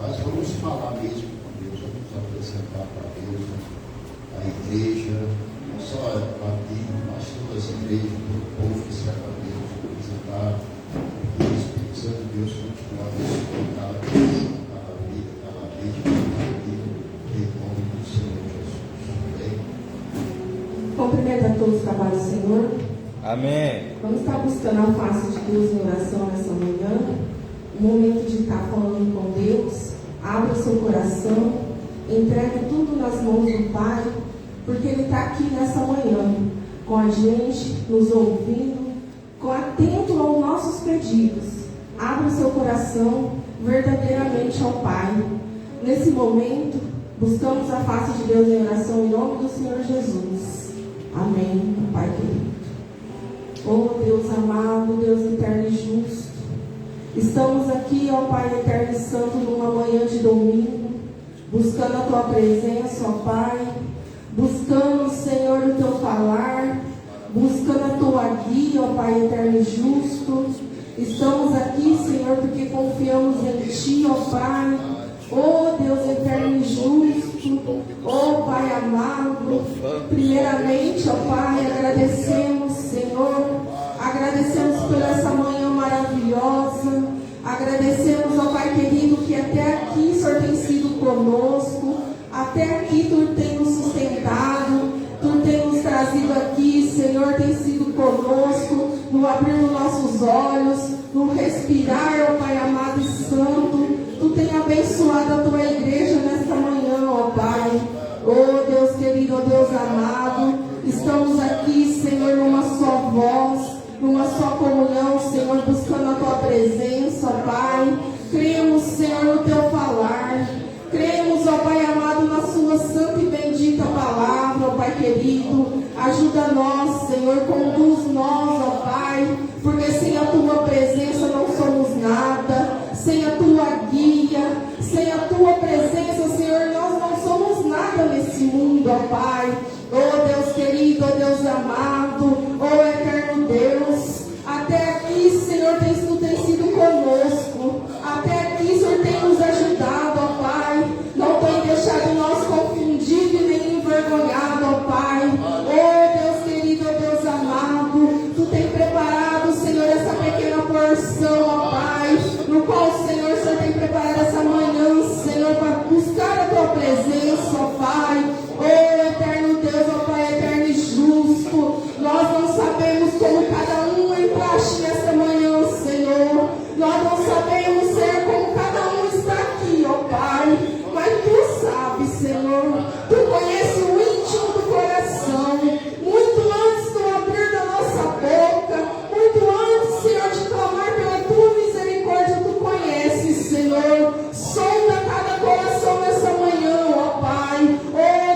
Mas vamos falar mesmo com Deus, vamos apresentar para Deus a igreja, não só a ti, mas todas as igrejas, todo o povo que serve a Deus, apresentar o Espírito Santo de Deus continuar a abençoar cada vida, cada vida, em nome do Senhor Jesus. Amém? Cumprimento a todos os trabalhos do Senhor. Amém. Vamos estar buscando a face de Deus em oração nessa manhã. Um momento de estar falando com Deus. Abra seu coração, entregue tudo nas mãos do Pai, porque Ele está aqui nessa manhã, com a gente, nos ouvindo, atento aos nossos pedidos. Abra seu coração verdadeiramente ao Pai. Nesse momento, buscamos a face de Deus em oração em nome do Senhor Jesus. Amém, Pai querido. Oh Deus amado, Deus eterno e justo, estamos aqui, ó Pai eterno e santo, numa manhã de domingo, buscando a Tua presença, ó Pai, buscando, Senhor, o Teu falar, buscando a Tua guia, ó Pai eterno e justo. Estamos aqui, Senhor, porque confiamos em Ti, ó Pai, ó Deus eterno e justo, ó Pai amado. Primeiramente, ó Pai, agradecemos, Senhor, agradecemos por essa manhã maravilhosa, agradecemos, ó Pai querido, que até aqui o Senhor tem sido conosco, até aqui Tu tem nos sustentado, Tu tem nos trazido aqui, Senhor, tem sido conosco, no abrir os nossos olhos, no respirar, ó Pai amado e santo. Tu tem abençoado a Tua igreja nesta manhã, ó Pai. Oh Deus querido, oh Deus amado, estamos aqui, Senhor, numa só voz, numa só comunhão, Senhor, buscando a Tua presença, ó Pai. Cremos, Senhor, no Teu falar. Cremos, ó Pai amado, na Sua santa e bendita palavra, ó Pai querido. Ajuda nós, Senhor, conduz nós, ó Pai, porque sem a Tua presença não somos nada. Sem a Tua guia, sem a Tua presença, Senhor, nós não somos nada nesse mundo, ó Pai. Oh Deus querido, oh Deus amado, oh eterno Deus, até aqui, Senhor, Tu tem sido conosco, até aqui, Senhor, tem nos ajudado, ó Pai, não tem deixado nós confundidos e nem envergonhados, ó Pai. Oh Deus querido, oh Deus amado, Tu tem preparado, Senhor, essa pequena porção, ó Pai, no qual, Senhor, tem preparado essa manhã, Senhor, para buscar a Tua presença, ó Pai. Oh eterno Deus, ó Pai eterno e justo, nós não sabemos como cada um entraste nessa manhã, Senhor. Nós não sabemos, Senhor, como cada um está aqui, ó Pai, mas Tu sabes, Senhor. Tu conheces o íntimo do coração, muito antes do abrir da nossa boca, muito antes, Senhor, de clamar pela Tua misericórdia, Tu conheces, Senhor. Sonda cada coração nessa manhã, ó Pai. Oh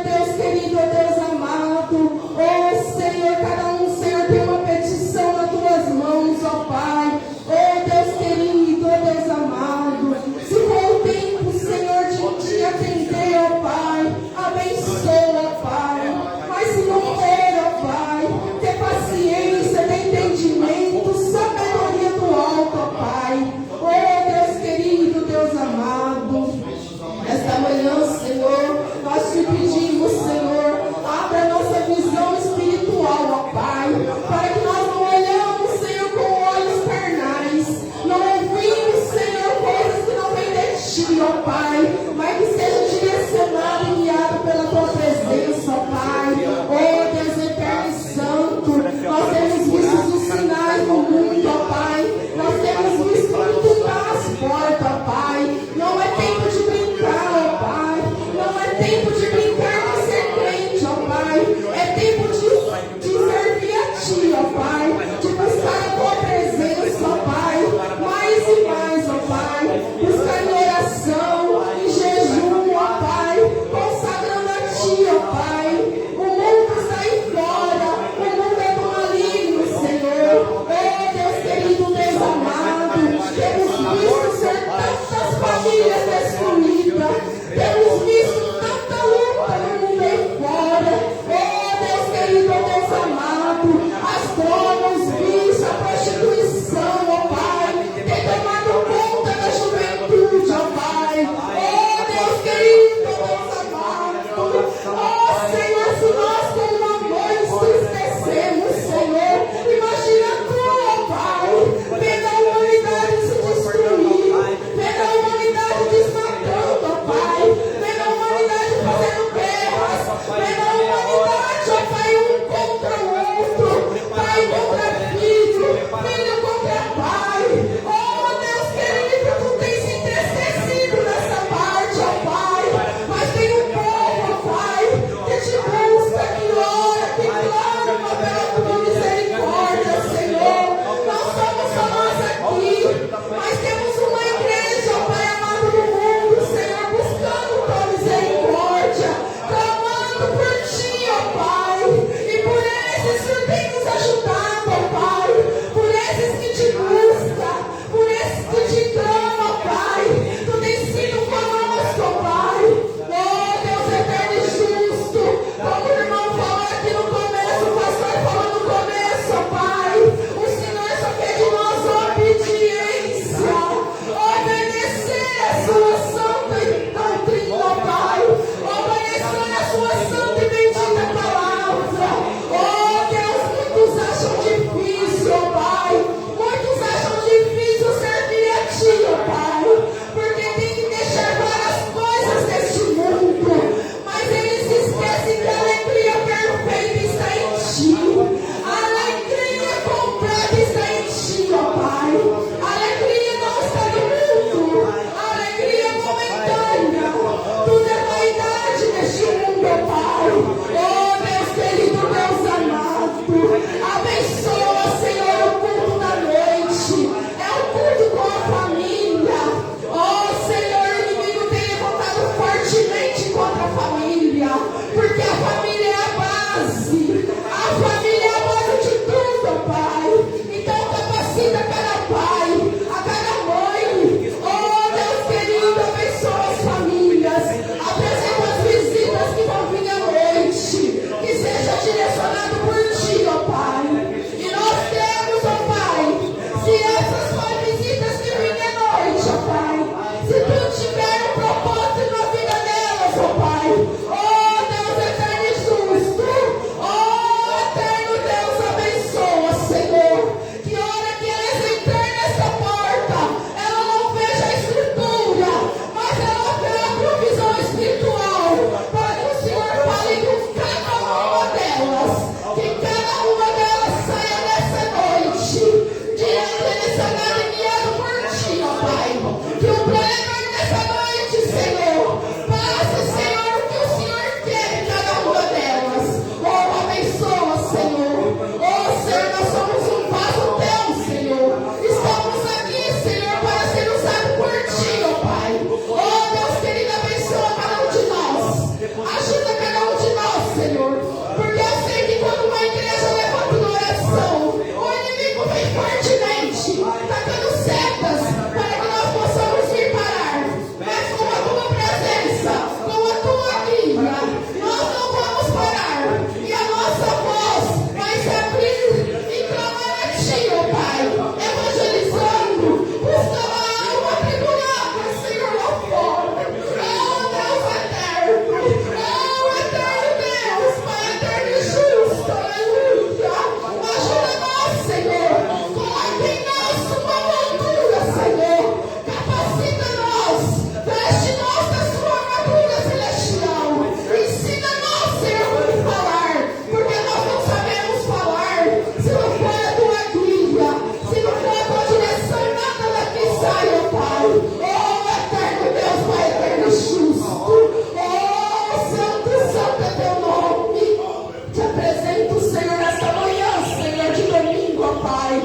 Pai. Que o pleno dessa noite, Senhor, faça, Senhor, o que o Senhor quer em cada uma delas. Oh, abençoa, Senhor. Oh, Senhor, nós somos um vaso teu, Senhor. Estamos aqui, Senhor, para ser usado por ti, oh Pai. Oh, Deus querido, abençoa cada um de nós. Ajuda cada um de nós, Senhor. Porque eu sei que quando uma igreja levanta uma oração, o inimigo vem fortemente, tacando setas para que nós possamos vir parar. Mas com a tua presença, com a tua guia, nós não vamos parar. E a nossa voz vai se abrir e clamar a ti, ó Pai, evangelizando, buscando a alma atribulada, Senhor, lá fora. Oh, Deus eterno, oh, eterno Deus, Pai eterno e justo, aleluia. Ajuda nós, Senhor, coloque em nós sua moldura, Senhor, capacita nós, veste-nos da sua armadura celestial, ensina-nos, Senhor, como falar, porque nós não sabemos falar, se não for a tua guia, se não for a tua direção, nada daqui sai, ó Pai. Oh, eterno Deus, Pai eterno e justo, oh, santo, santo é teu nome. Te apresento, Senhor, nesta manhã, Senhor, de domingo, ó Pai,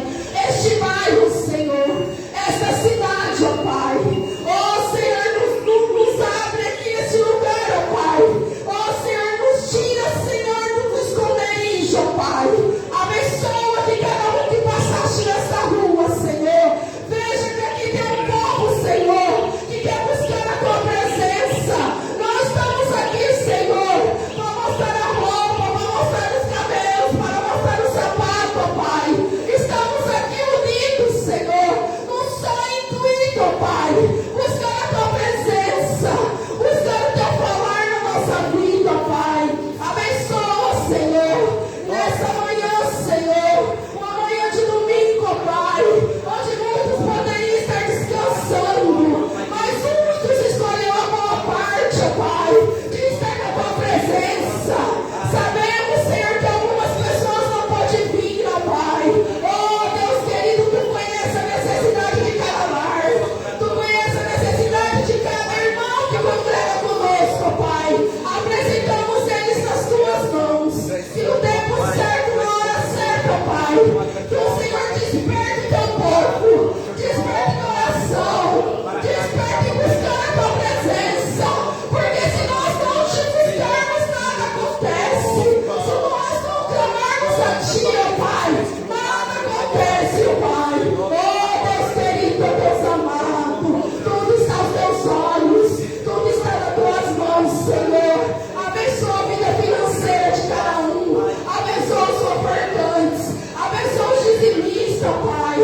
este bairro, Senhor, esta cidade, ó Pai. Oh, Senhor, nos abre aqui esse lugar, ó Pai. Oh, Senhor, nos tira, Senhor, dos esconderijos, ó Pai. Abençoa que cada um que passaste nessa rua, Senhor. Veja que aqui tem um povo, Senhor, que quer buscar a tua presença. Nós estamos aqui, Senhor, para mostrar a roupa, para mostrar os cabelos, para mostrar o sapato, ó Pai. Estamos aqui unidos, Senhor, num só intuito, ó Pai. Buscar a tua presença, buscar o teu falar na nossa vida, ó Pai. Abençoa, Senhor, nessa manhã, Senhor, uma manhã de domingo, ó Pai, onde muitos poderiam estar descansando, mas muitos escolheram a boa parte, ó Pai, de estar na tua presença. Sabemos, Senhor, que algumas pessoas não podem vir, ó Pai. Oh, Deus querido, tu conhece a necessidade de cada lar, tu conhece a necessidade de cada irmão que congrega conosco, ó Pai. Apresentamos eles nas tuas mãos, que no tempo certo, na hora certa, ó Pai, que o Senhor desperte o teu povo, desperte a oração, desperte em buscar a tua presença, porque se nós não te buscarmos, nada acontece. Se nós não clamarmos a ti, ó Pai, nada acontece, ó Pai. Oh, Deus querido, Deus amado, tudo está aos teus olhos, tudo está nas tuas mãos, Senhor. Abençoa a vida financeira de cada um, abençoa os ofertantes, abençoa os dizimistas, ó Pai.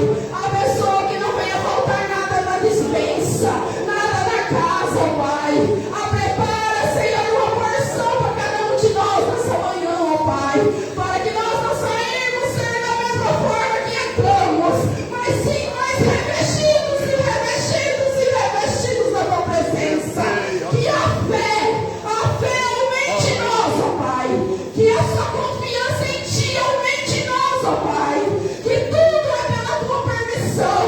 Abençoa que não venha faltar nada na despensa, nada na casa, ó Pai. Prepara, Senhor, uma porção para cada um de nós nessa manhã, ó Pai, para que nós não saímos, Senhor, da mesma forma que entramos, mas sim mais revestidos e revestidos e revestidos da tua presença. Que a fé aumente em nós, ó Pai, que a sua confiança em ti aumente em nós, ó Pai, que tudo é pela tua permissão,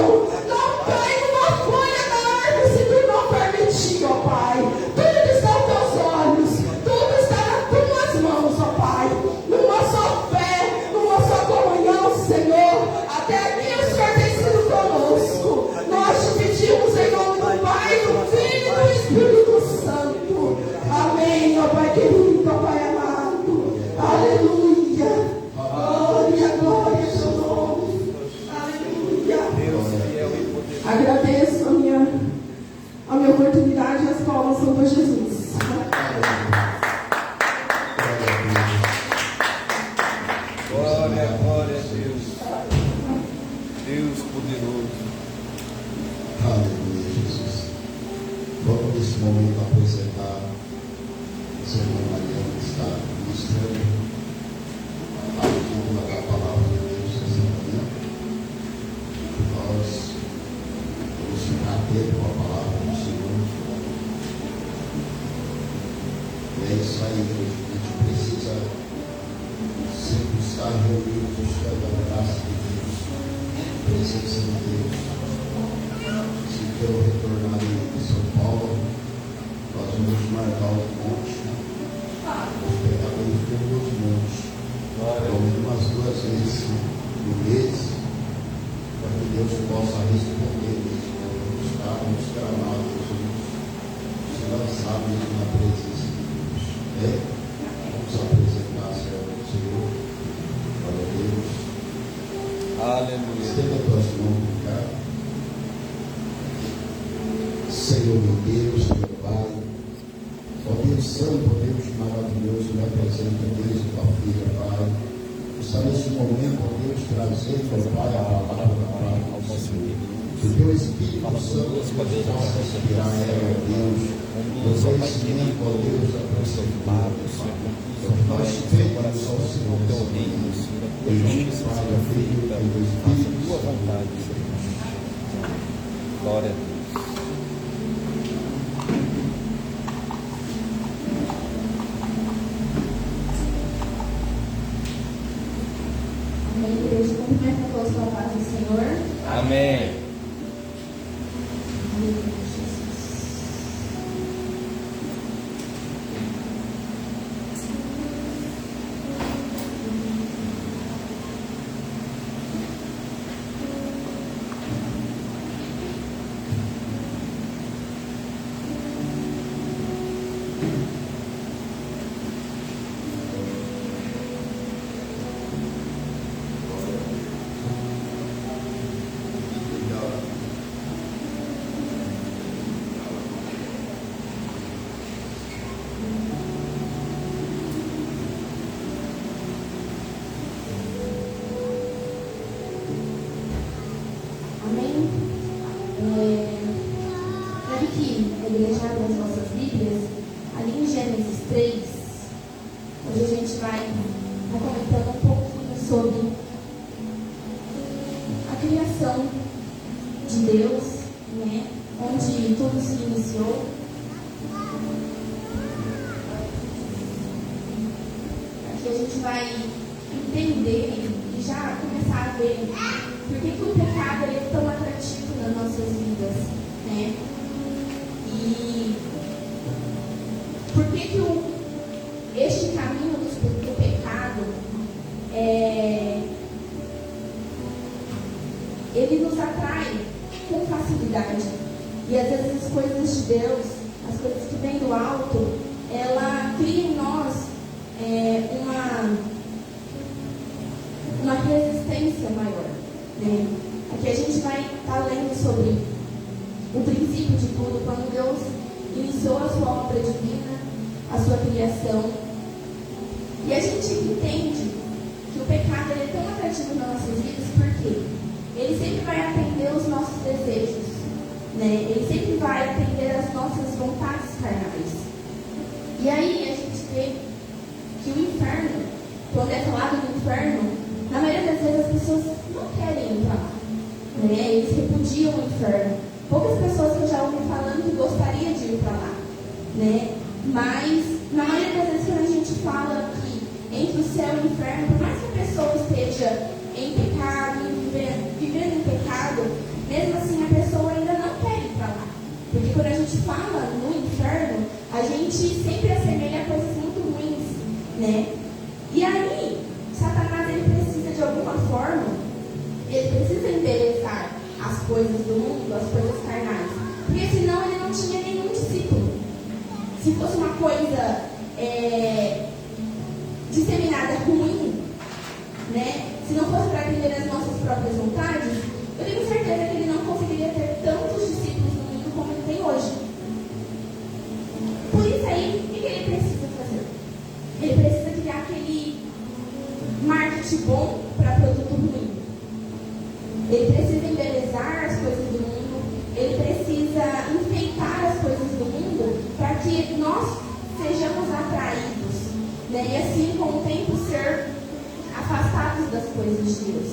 não cai uma folha da árvore se tu não permitir, ó Pai. Tudo está aos teus olhos, tudo está nas tuas mãos, ó Pai. Numa só fé, numa só comunhão, Senhor. Até aqui o Senhor tem sido conosco. Nós te pedimos em nome do Pai, do Filho e do Espírito Santo. Amém, ó Pai querido, ó Pai amado. Aleluia. Glória, glória ao teu nome. Aleluia. Agradeço a minha oportunidade e as palmas são para Jesus. Glória, glória a Deus. Deus poderoso. Aleluia, Jesus. Vamos nesse momento apresentar o seu irmão Mariano, que está ministrando a leitura da palavra de Deus essa manhã. Nós vamos ficar atentos com a palavra do Senhor. E é isso aí, a gente precisa sempre estar reunidos buscando a graça de Deus, a presença de Deus. Se pelo retornar de São Paulo, nós vamos marcar os montes, os pecadores pelos montes, pelo menos umas 2 vezes no mês, para que Deus possa responder mesmo, buscar os gramados, os lançados na presença de Deus. Vamos apresentar a serva do Senhor, para Deus. Aleluia. Estenda as tuas mãos, cara. Senhor meu Deus, meu Pai, ó Deus Santo, ó Deus maravilhoso, me apresenta, Deus, tua filha, Pai. Está nesse momento, ó Deus, trazendo, ó Pai, a palavra ao Senhor. Que o teu Espírito Santo possa inspirar ela, ó Deus, o conhecimento, ó Deus, da transformação. Nós pedimos ao Senhor, teu reino, em nome do Pai, do Filho e do Espírito tua vontade. Glória a Deus. Amém, igreja. Cumprimento a todos com a paz do Senhor. Amém. Aleluia, Jesus. Amém? Sabe que a igreja abre as nossas Bíblias, ali em Gênesis 3, hoje a gente vai comentando um pouquinho sobre a criação de Deus, né? Onde tudo se iniciou. Aqui a gente vai entender e já começar a ver por que o pecado ele é tão atrativo nas nossas vidas, né? E por que este caminho do pecado ele nos atrai com facilidade. E às vezes as coisas de Deus, as coisas que vêm do alto, ela cria em nós uma resistência maior, né? Aqui a gente vai estar lendo sobre o princípio de tudo, quando Deus iniciou a sua obra divina, a sua criação. E a gente entende que o pecado ele é tão atrativo nas nossas vidas porque ele sempre vai atender os nossos desejos, né? Ele sempre vai atender as nossas vontades carnais. E aí a gente vê que o inferno, quando é falado do inferno, na maioria das vezes as pessoas não querem ir para lá, né? Eles repudiam o inferno. Poucas pessoas que eu já ouvi falando que gostaria de ir para lá, né? Mas na maioria das vezes quando a gente fala que entre o céu e o inferno, por mais que a pessoa esteja em pecado, vivendo em pecado, mesmo assim a pessoa ainda não quer ir para lá. Porque quando a gente fala no inferno, a gente sempre assemelha a coisas muito ruins, né? E aí, Satanás ele precisa de alguma forma, ele precisa embelezar as coisas do mundo, as coisas carnais. Porque senão ele não tinha nenhum discípulo. Se fosse uma coisa disseminada ruim, né? Se não fosse para atender as nossas próprias vontades, eu tenho certeza que ele não conseguiria ter tantos discípulos no mundo como ele tem hoje. Por isso aí, o que ele precisa fazer? Ele precisa criar aquele marketing bom para produto ruim. Ele precisa embelezar as coisas do mundo, ele precisa enfeitar as coisas do mundo para que nós sejamos atraídos, né? E assim, com o tempo, ser afastados das coisas de Deus,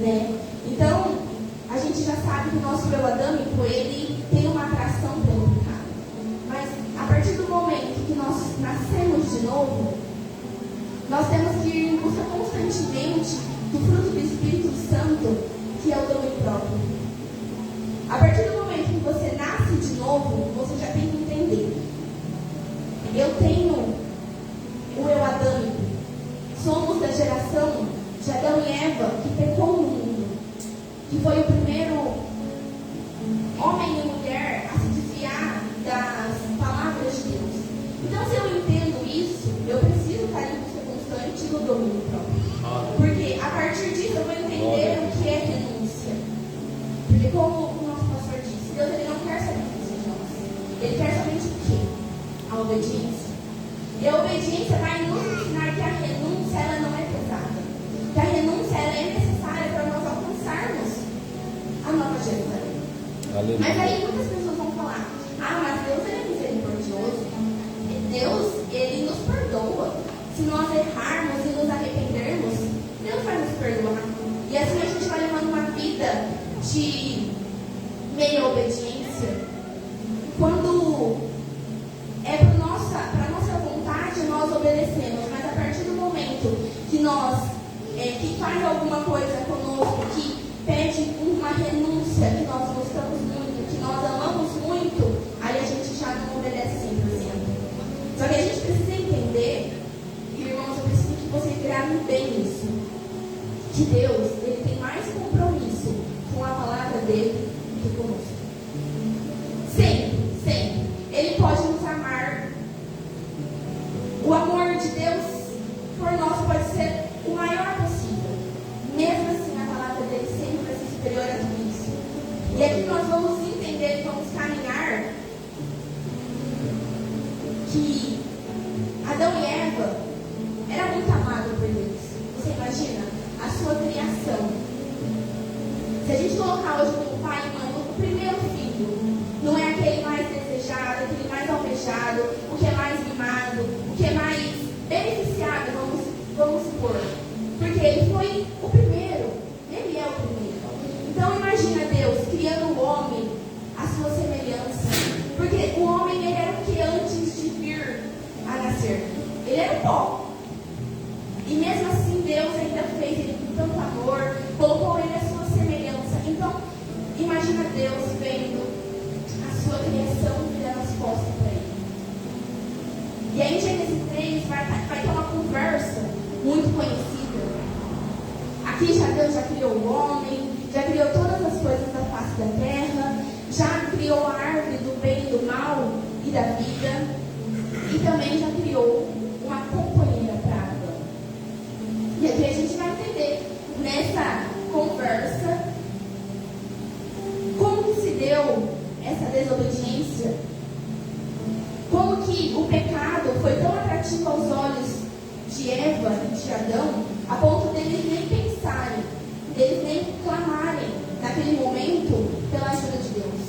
né? Então, a gente já sabe que o nosso eu adâmico, ele tem uma atração pelo pecado. Mas, a partir do momento que nós nascemos de novo, nós temos que ir em busca constantemente do fruto do Espírito Santo, que é o domínio próprio. A partir do momento que você que foi o primeiro homem e mulher a se desviar das palavras de Deus. Então, se eu entendo isso, eu preciso estar em busca constante do domínio próprio. Porque a partir disso eu vou entender o que é renúncia. Porque como o nosso pastor disse, Deus ele não quer saber de nós. Ele quer somente o quê? A obediência. E a obediência vai nos ensinar que a renúncia ela não é pesada. Que a renúncia ela é necessária para nós alcançarmos a nova Jerusalém. Aleluia. Mas aí muitas pessoas vão falar: ah, mas Deus ele é misericordioso. Deus ele nos perdoa. Se nós errarmos e nos arrependermos, Deus vai nos perdoar. E assim a gente vai levando uma vida de meia obediência. Quando é para nossa vontade, nós obedecemos. Mas a partir do momento que nós que faz alguma coisa conosco, que pede uma renúncia, que nós gostamos muito, que nós amamos muito, aí a gente já não obedece 100%. Só que a gente precisa entender, irmãos, eu preciso que vocês gravem bem isso, que Deus ele tem mais compromisso com a palavra dele do que conosco. Sempre, sempre. Ele pode nos amar. O amor de Deus por nós pode ser o maior possível. Mesmo assim, a palavra dele sempre vai ser superior a tudo isso. E aqui nós vamos entender e vamos caminhar que Adão e Eva eram muito amados por Deus. Você imagina a sua criação. Se a gente colocar hoje como pai e mãe, o primeiro filho não é aquele mais desejado, aquele mais almejado, o que é mais mimado, o que é mais beneficiado, vamos supor. Porque ele foi o primeiro. Ele é o primeiro. Então imagina Deus criando o homem à sua semelhança. Porque o homem ele era o que antes de vir a nascer? Ele era o pó. E mesmo assim Deus ainda fez ele com tanto amor, colocou ele à sua semelhança. Então imagina Deus vendo a sua criação virando as costas para ele. E aí em Gênesis 3 vai ter uma conversa muito conhecida. Aqui Deus já criou o homem, já criou todas as coisas da face da terra, já criou a árvore do bem e do mal e da vida, e também já criou uma companheira para Adão. E aqui a gente vai entender nessa conversa como que se deu essa desobediência, como que o pecado foi tão atrativo aos olhos de Eva e de Adão, a ponto deles nem pensarem, deles nem clamarem naquele momento pela ajuda de Deus.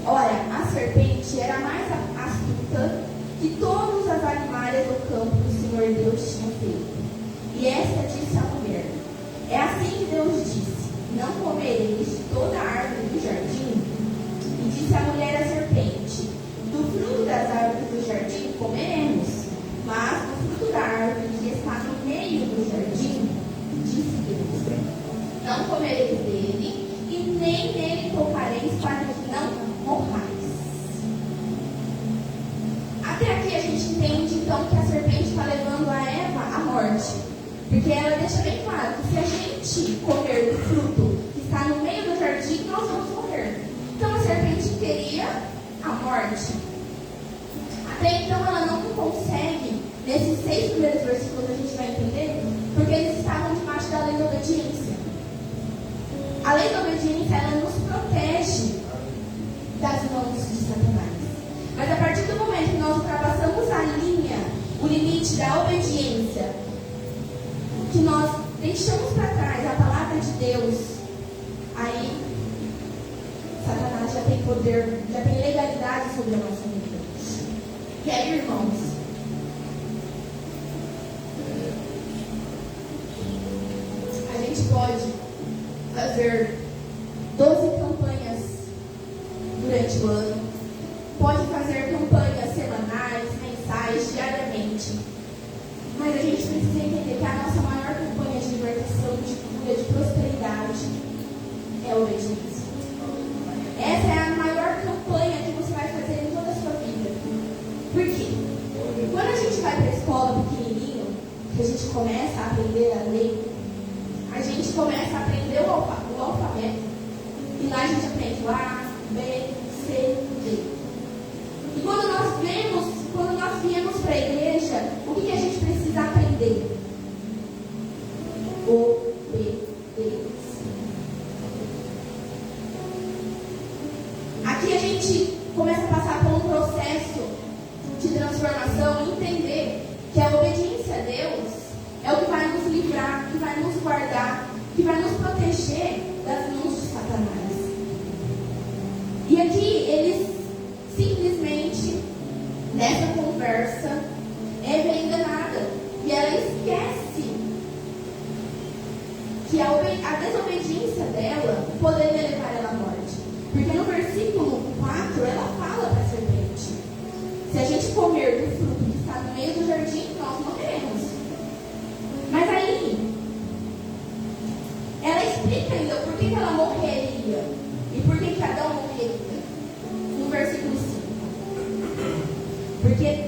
Ora, a serpente era mais astuta que todos os animais do campo que o Senhor Deus tinha feito. E esta disse à mulher: é assim que Deus disse: não comereis de toda a árvore do jardim? E disse a mulher à serpente: do fruto das árvores do jardim comeremos, mas do fruto da árvore que está no meio do jardim, disse Deus: não comereis dele, e nem nele tocareis, para que não morrais. Até aqui a gente entende então que a serpente está levando a Eva à morte, porque ela deixa bem claro que se a gente comer do fruto que está no meio do jardim, nós vamos morrer. Então a serpente queria a morte. Até então ela não consegue, nesses 6 primeiros versículos a gente vai entender, porque eles estavam debaixo da lei da obediência. A lei da obediência ela nos protege das mãos de Satanás. Mas a partir do momento que nós ultrapassamos a linha, o limite da obediência, que nós deixamos para trás a palavra de Deus, aí Satanás já tem poder, já tem legalidade sobre a nossa vida. E aí, irmãos, a gente pode fazer 12 campanhas durante o ano, pode fazer campanhas semanais, mensais, diariamente, mas a gente precisa entender que a nossa maior campanha de libertação, de cura, de prosperidade é a obediência. Essa é a maior campanha que você vai fazer em toda a sua vida. Por quê? Quando a gente vai para a escola pequenininho, que a gente começa E aqui eles simplesmente, nessa conversa, Eva é enganada. E ela esquece que a desobediência dela poderia levar ela à morte. Porque no versículo 4 ela fala para a serpente: se a gente comer do fruto que está no meio do jardim, nós morreremos. Mas aí ela explica ainda por que ela morreria e por que Adão morreria. No versículo 5. Porque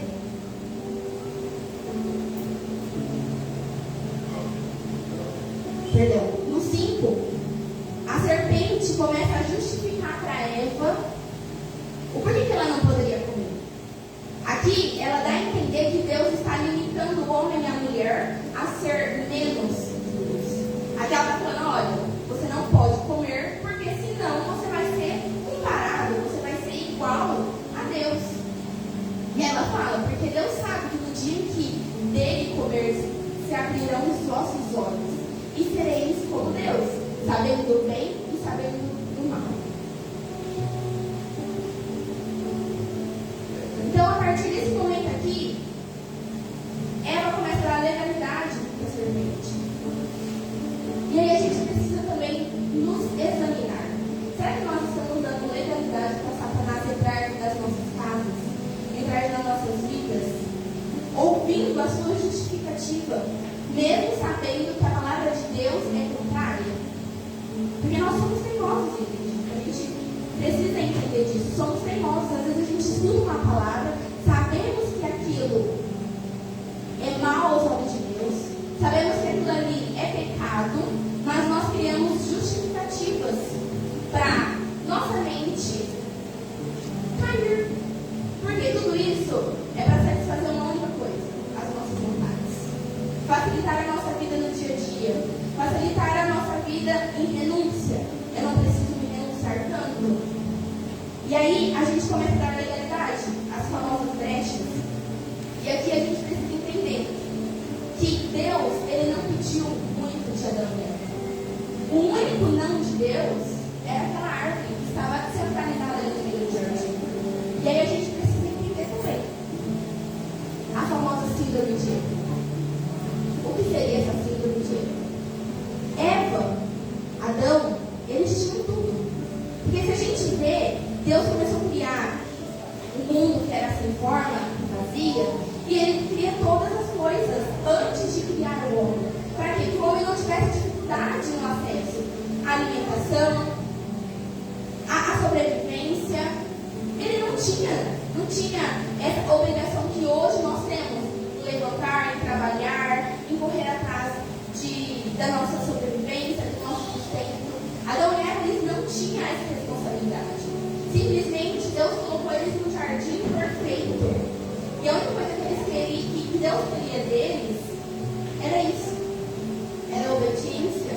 no 5, a serpente começa a justificar para Eva o porquê que ela não poderia comer. Aqui ela dá a entender que Deus está limitando o homem e a mulher a ser menos que Deus. Aqui ela está falando: olha, você não pode comer, porque senão você vai ser comparado, você vai ser igual a Deus. E ela fala: porque Deus sabe que no dia em que dele comer, se abrirão os vossos olhos e sereis como Deus, sabendo o bem e sabendo o mal. Então, a partir desse momento aqui, Eva começa a dar legalidade para a serpente. E aí a gente precisa também nos examinar. Será que nós estamos dando legalidade para Satanás entrar nas nossas casas, entrar nas nossas vidas, ouvindo a sua justificativa, mesmo sabendo que a palavra de Deus é contrária? Porque nós somos teimosos, igreja. A gente precisa entender disso. Somos teimosos. Às vezes a gente estuda uma palavra, sabemos que aquilo é mal aos olhos de Deus, sabemos que aquilo ali é pecado, mas nós criamos justificativas para nossa mente cair. Porque tudo isso é para satisfazer uma única coisa: as nossas vontades. Facilitar a nossa vida no dia a dia, facilitar a nossa vida em renúncia. Eu não preciso me renunciar tanto. E aí a gente começa a dar legalidade, as famosas brechas. E aqui a gente precisa entender que Deus, ele não pediu muito de Adão e Eva. O único não de Deus era aquela árvore que estava centralizada no meio do jardim. E aí a gente precisa entender também a famosa síndrome de Eva. O que seria essa síndrome de Eva? Eva, Adão, eles tinham tudo. Porque se a gente vê, Deus começou a criar um mundo que era sem forma, vazia, e ele cria todas as coisas antes de criar o homem. Para que o homem não tivesse dificuldade no acesso à alimentação, à sobrevivência. Ele não tinha essa obrigação que hoje nós temos: levantar, em trabalhar, em correr atrás da nossa sobrevivência, do nosso sustento. Adão e Eva, eles não tinham essa responsabilidade. Simplesmente Deus colocou eles no jardim perfeito. E a única coisa que Deus queria deles era isso. Era a obediência.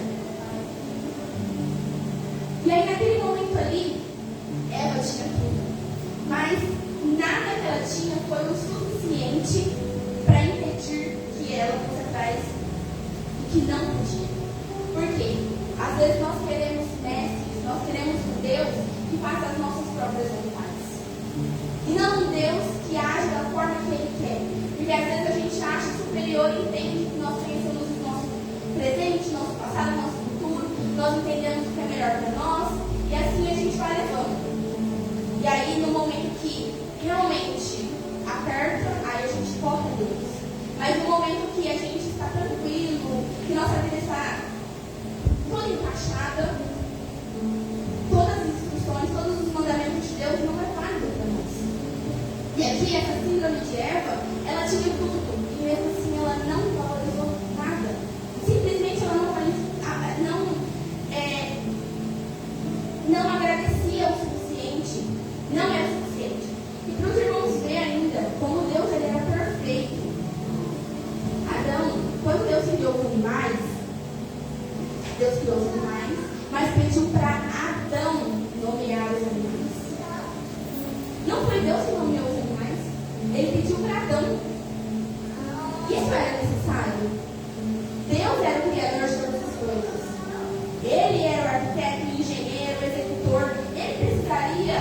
E aí naquele momento ali, Eva tinha tudo. Mas nada que ela tinha foi o suficiente para impedir que ela fosse atrás do que não podia. Por quê? Às vezes nós queremos mestres, nós queremos um Deus que faça as nossas próprias vontades. E não um Deus que age da forma que Ele quer. Porque às vezes a gente acha superior e entende que nós pensamos no nosso presente, nosso passado, nosso futuro, nós entendemos o que é melhor para nós, e assim a gente vai levando. E aí no momento que realmente aperta, aí a gente corre a Deus. Mas no momento que a gente está tranquilo, que nossa vida está toda encaixada, todas as instruções, todos os mandamentos de Deus não é válido para nós. E aqui essa síndrome de Eva, ela tinha tudo, e mesmo assim ela não valorizou nada. Simplesmente ela não agradecia o suficiente. Não é o suficiente. E para os irmãos ver ainda como Deus ele era perfeito. Adão, quando Deus criou os animais, mas pediu para Adão nomear os animais. Não foi Deus que nomeou os animais. Ele pediu para Adão. Isso era necessário. Deus era o criador de todas as coisas. Ele era o arquiteto, o engenheiro, o executor. Ele precisaria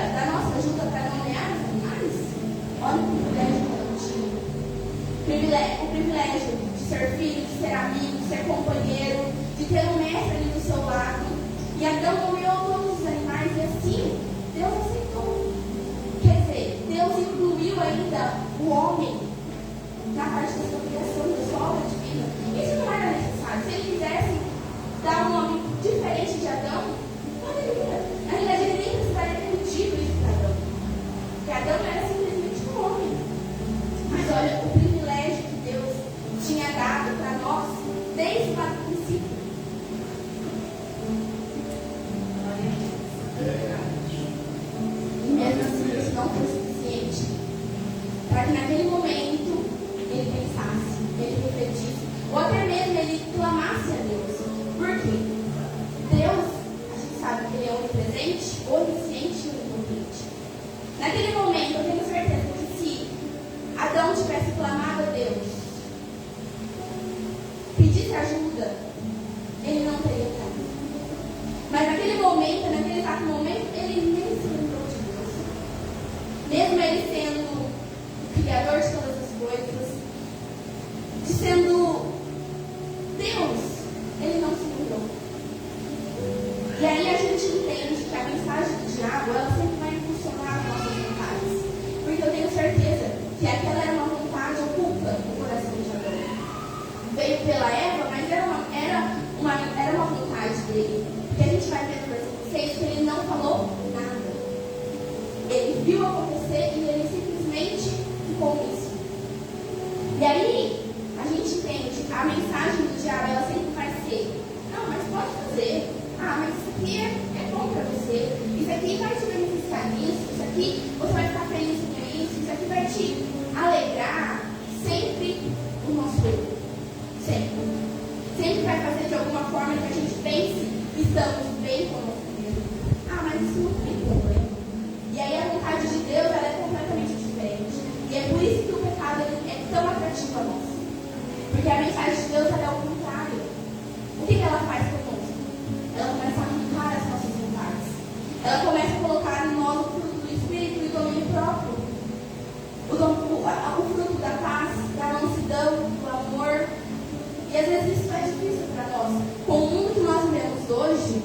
o privilégio de ser filho, de ser amigo, de ser companheiro, de ter um mestre ali do seu lado. E Adão nomeou todos os animais e assim Deus aceitou. Quer dizer, Deus incluiu ainda o homem na parte da sua criação, da sua obra divina. Isso não era necessário. Se ele quisesse dar um nome diferente de Adão, poderia. Na realidade, ele nem precisaria ter pedido isso para Adão. Porque Adão era simplesmente um homem. Mas olha, o privilégio que Deus tinha dado para nós desde lá do princípio. E mesmo assim, isso não foi suficiente para que naquele momento ele pensasse, ele refletisse, ou até mesmo ele clamasse a Deus. Por quê? Deus, a gente sabe que ele é onipresente, onisciente e onipotente. Naquele momento, eu tenho certeza que se Adão tivesse clamado a Deus, pedisse ajuda, ele não teria dado. Mas naquele momento, naquele exato momento, ele nem se lembrou de Deus. Mesmo ele sendo o Criador de todas as coisas, de sendo Deus, ele não se lembrou. E aí a gente entende que a mensagem do diabo, ela sempre vai impulsionar as nossas vontades. Porque eu tenho certeza que aquela era uma vontade oculta no coração de Adão. Veio pela Eva, mas era uma vontade dele. Porque a gente vai ver no versículo 6 que ele não falou nada. Ele viu acontecer e ele simplesmente ficou nisso. E aí, a gente entende, a mensagem do diabo, ela sempre vai ser: não, mas pode fazer. Ah, mas isso aqui é bom para você. Isso aqui vai te beneficiar nisso. Isso aqui, você vai ficar feliz com isso. Isso aqui vai te alegrar. Sempre o nosso erro. Sempre. Sempre vai fazer de alguma forma que a gente pense que estamos bem com o nosso Deus. Ah, mas isso não tem problema. E aí a vontade de Deus, ela é completamente diferente. E é por isso que o pecado é tão atrativo a nós. Porque a mensagem de Deus, ela é o contrário. O que ela faz conosco? Ela começa a arrancar as nossas vontades. Ela começa a colocar em nós o fruto do Espírito e o domínio próprio. O fruto da paz, da mansidão, do amor. E às vezes isso é difícil para nós. Com o mundo que nós vivemos hoje,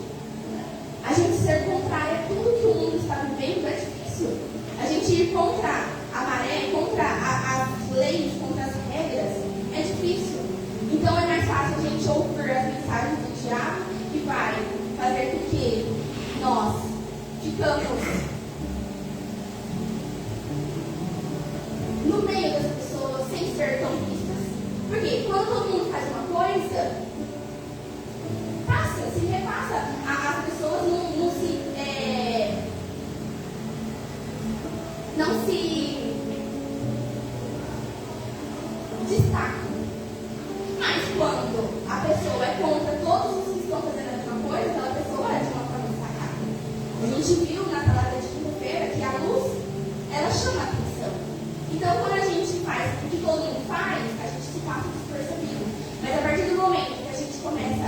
a gente ser contrário a tudo que o mundo está vivendo é difícil. A gente ir contra a maré, contra as leis, contra as regras, é difícil. Então é mais fácil a gente ouvir as mensagens do diabo, que vai fazer com que nós ficamos no meio das pessoas sem ser tão vistas. Porque quando todo mundo faz uma coisa, passa, se repassa. As pessoas não se destacam. Mas quando a pessoa é contra todos os que estão fazendo a mesma coisa, aquela pessoa é de uma forma destacada. A gente viu na palavra de quinta-feira que a luz, ela chama a atenção. Então, quando a gente faz o que todo mundo faz, a gente se passa despercebido. Mas a partir do momento que a gente começa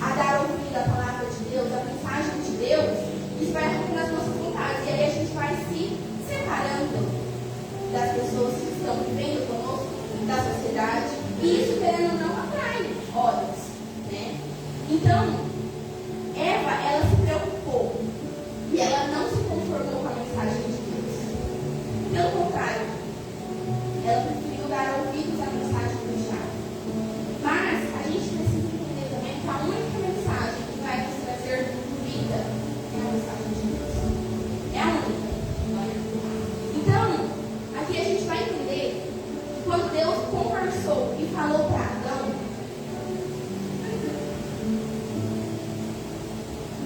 a dar ouvido à palavra de Deus, à mensagem de Deus, isso vai arrancando as nossas vontades. E aí a gente vai se separando das pessoas que estão vivendo conosco, da sociedade. E isso, querendo ou não, atrai olhos, né? Então, Eva, ela se preocupou. E ela não se conformou com a mensagem de Deus. Pelo contrário, ela preferiu dar ouvidos à mensagem do diabo. Mas a gente precisa entender também que a única mensagem que vai nos trazer vida é a mensagem de Deus. É a única. Então, aqui a gente vai entender que quando Deus conversou e falou para Adão,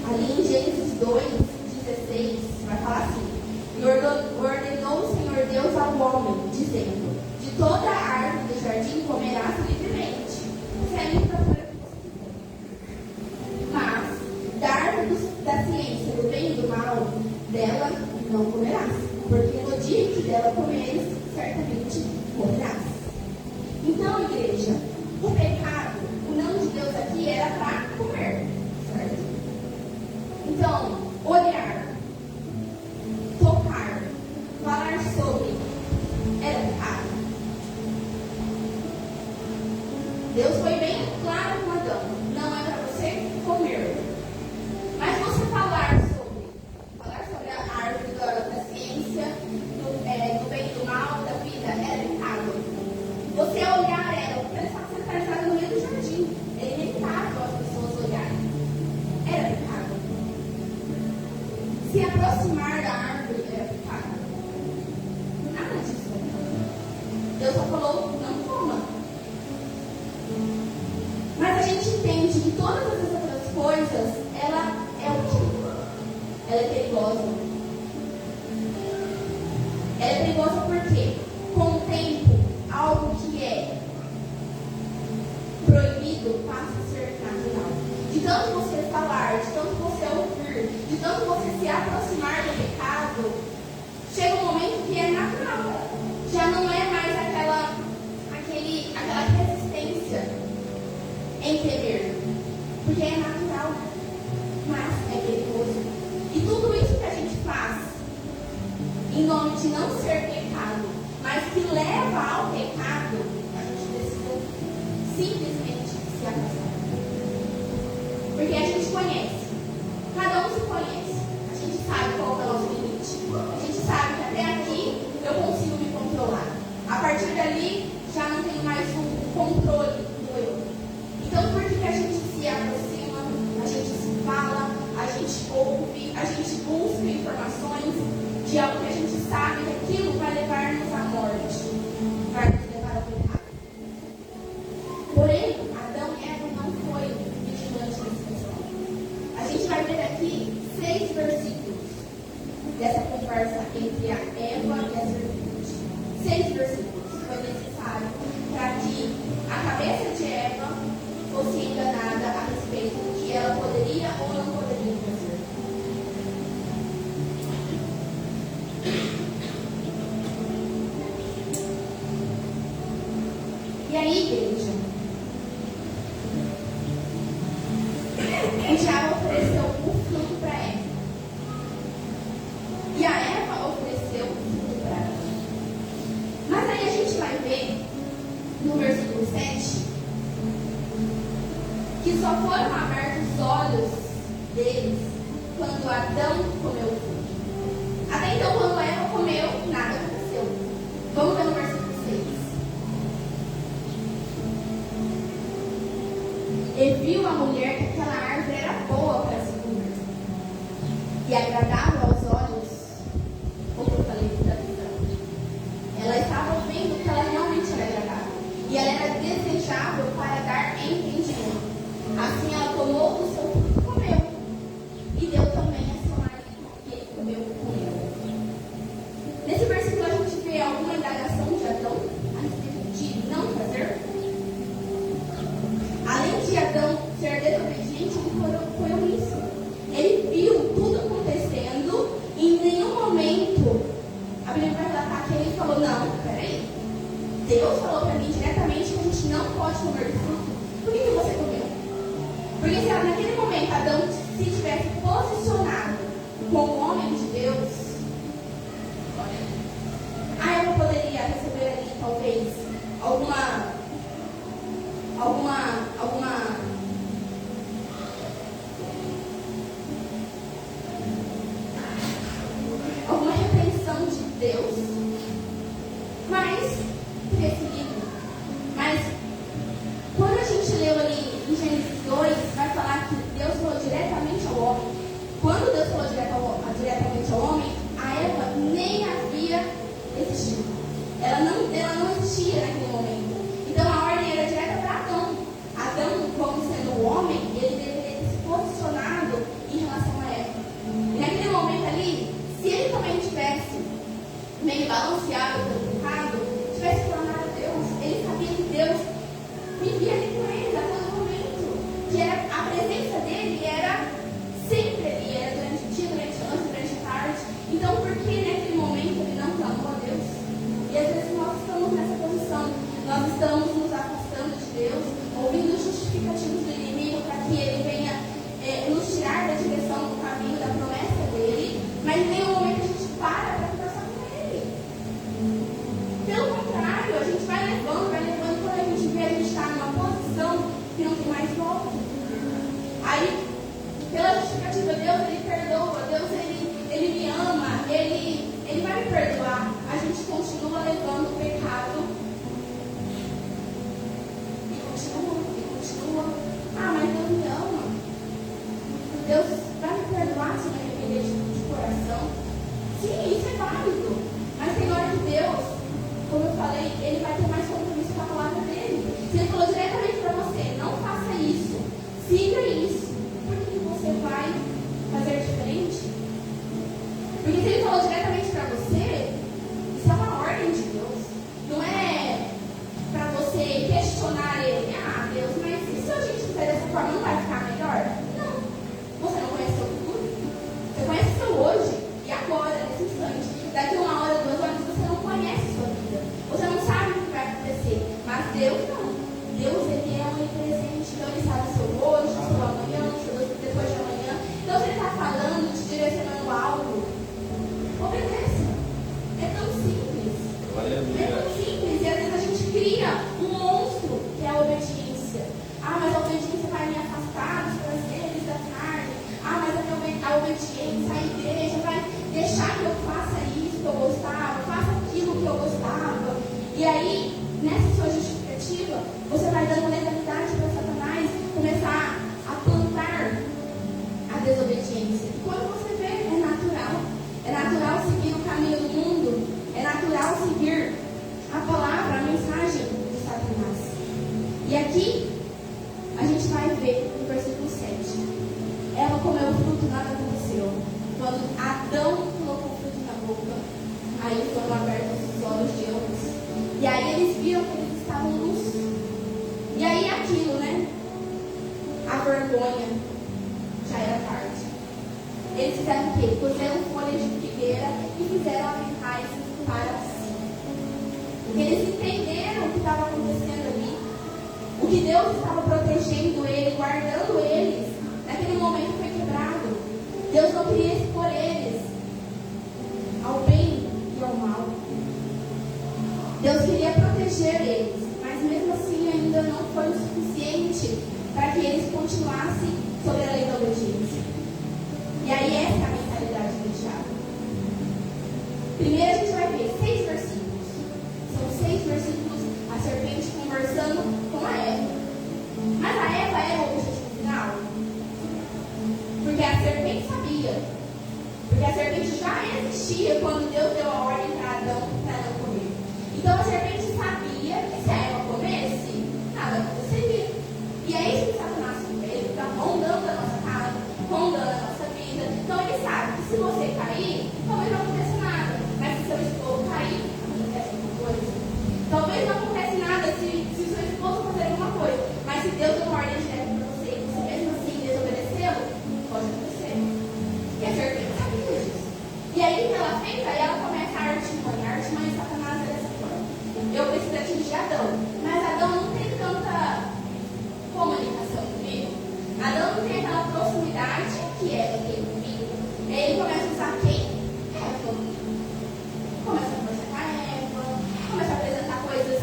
ali em Gênesis 2:16, vai falar assim: e ordenou o Senhor Deus ao homem, dizendo: de toda a árvore do jardim comerás livremente. Você é livre para fazer o que você quiser. Mas da árvore da ciência do bem e do mal, dela não comerás, porque no dia que dela comeres, certamente morrerás. Então, igreja, o pecado, o não de Deus aqui era para comer, certo? Então, olhar, tocar, falar sobre, era pecado. se aproximar da árvore era pecado. Nada disso. Deus só falou, não coma. Mas a gente entende que todas essas outras coisas, ela é o quê? Ela é perigosa. Ela é perigosa porque, com o tempo, algo que é proibido passa a ser natural. De tanto você falar, de tanto você ouvir, de tanto você se aproximar do pecado, chega um momento que é natural. Já não é mais aquela resistência em temer. Porque é natural, mas é perigoso. E tudo isso que a gente faz, em nome de não ser pecado, mas que leva ao pecado, a gente precisa simplesmente se afastar. Porque a gente conhece, cada um se conhece, a gente sabe qual é o nosso limite, a gente sabe que até aqui eu consigo me controlar, a partir dali já não tenho mais o controle do eu. Então por que a gente se aproxima, a gente se fala, a gente ouve, a gente busca informações de algo que a gente sabe que aquilo vai levar-nos à morte, vai nos levar ao pecado. Porém, Adão e Eva não foi vigilante nesse questão. A gente vai ver aqui 6 versículos dessa conversa entre a Eva e a serpente. 6 versículos foi necessário para que a cabeça de Eva fosse enganada a respeito do que ela poderia ou não poderia fazer. E aí, igreja, o diabo ofereceu o fruto para Eva. E a Eva ofereceu o fruto para ela. Mas aí a gente vai ver, no versículo 7, que só foram abertos os olhos deles quando Adão comeu o fruto. Até então, quando Eva comeu, nada aconteceu. Vamos ver no versículo 6. E viu a mulher que aquela árvore era boa para se comer e agradável aos olhos. O que eu falei da visão? Ela estava vendo que ela realmente era agradável e ela era desejável para dar entendimento. Assim ela tomou do seu fruto e comeu, e deu também a seu marido, e ele comeu com ela. Nesse versículo a gente vê alguma indagação de Adão a respeito de não fazer. Além de Adão ser desobediente, ele foi omisso. Ele viu tudo acontecendo e em nenhum momento a Bíblia vai relatar que ele falou, não, peraí, Deus falou para mim diretamente que a gente não pode comer do fruto. Por que você comeu? Porque se naquele momento Adão se tivesse posicionado como homem de Deus, a Eva poderia receber ali talvez alguma repreensão de Deus, mas desse livro. Mas quando a gente leu ali em Gênesis 2, vai falar que Deus falou diretamente ao homem. Quando Deus falou diretamente ao homem, a Eva nem havia existido. Ela não existia naquele momento. Então a ordem era direta para Adão. Adão, como sendo o homem, ele deveria ter se posicionado em relação a Eva. E naquele momento ali, se ele também tivesse meio balanceado pelo pecado, tivesse clamado a Deus, ele sabia que Deus vivia ali com ele a todo momento. Que era, a presença dele era sempre ali, era durante o dia, durante a noite, durante a tarde. Então por que naquele momento ele não clamou a Deus? E às vezes nós estamos nessa posição, nós estamos nos afastando de Deus, ouvindo justificativos do inimigo para que ele venha nos tirar da direção do caminho, da promessa dele, mas em nenhum momento a gente para conversar com ele. Pelo contrário, a gente vai levando, quando a gente vê, a gente está numa posição que não tem mais volta. Aí, pela justificativa, Deus, ele perdoa, Deus, ele me ama, ele vai me perdoar. A gente continua levando o pecado e continua. Ah, mas Deus me ama. Deus vai me perdoar se eu me arrepender de coração. Sim, isso é válido. Mas tem hora que Deus, como eu falei, Ele vai ter mais compromisso com a palavra dele. Se Ele falou diretamente para você, não faça isso, siga isso, por que você vai fazer diferente? Porque se Ele falou diretamente para você, isso é uma ordem de Deus. Não é para você questionar Ele. Ah, Deus, mas e se a gente fizer dessa forma, não vai ficar melhor? Não. Você não conhece o seu futuro. Você conhece o seu hoje e agora, nesse instante. Daqui 1 hora, 2 horas, você não conhece a sua vida. Você não sabe o que vai acontecer. Mas Deus não. Deus, Ele é onipresente. Então, Ele sabe o seu hoje, o seu amanhã, o seu depois de amanhã. Então, se Ele está falando, te direcionando algo, obedeça. É tão simples. É tão simples. E às vezes a gente cria um monstro que é a obediência. Ah, mas a obediência vai me afastar dos prazeres da carne. Ah, mas a obediência, a igreja vai deixar que eu faça isso que eu gostava, faça aquilo que eu gostava. E aí, nessa sua justificativa, você vai dando legalidade para Satanás começar a plantar a desobediência. E quando você vê, é natural. É natural seguir o caminho do mundo. É natural seguir a palavra, a mensagem de Satanás. E aqui, a gente vai ver no versículo 7. Ela comeu o fruto, nada aconteceu. Quando Adão colocou o fruto na boca, aí foram abertos os olhos de ambos. E aí eles viram que eles estavam nus. E aí aquilo, né? A vergonha já era tarde. Eles fizeram o quê? Puseram folhas de figueira e fizeram aventais para si. Porque eles entenderam o que estava acontecendo ali. O que Deus estava protegendo eles, guardando eles, naquele momento foi quebrado. Deus não queria expor eles ao bem e ao mal. Deus queria proteger eles, mas mesmo assim ainda não foi o suficiente para que eles continuassem sob a lei da obediência. E aí essa é a mentalidade do diabo. Primeiro a gente vai ver 6 versículos. São 6 versículos, a serpente conversando com a Eva. Mas a Eva era o objetivo final? Porque a serpente sabia. Porque a serpente já existia quando Deus deu a ordem para Adão para não comer. Então a serpente sabia que se a Eva comesse, nada aconteceria. E é isso que Satanás fez. Ele está rondando a nossa casa, rondando a nossa vida. Então ele sabe que se você cair, talvez não aconteça nada. Mas se seu esposo cair, acontece alguma coisa. Talvez não acontece nada se seu esposo fazer alguma coisa. Mas se Deus deu uma ordem direta para você e você mesmo assim desobedeceu, pode acontecer. E a serpente sabia disso. E aí o que ela fez? Aí ela começa a artimanha. A artimanha de Satanás é dessa forma. Eu preciso atingir Adão. Mas Adão não tem tanta comunicação comigo. Adão não tem aquela proximidade que Eva tem comigo. E aí ele começa a usar quem? Eva. Começa a conversar com a Eva. Começa a apresentar coisas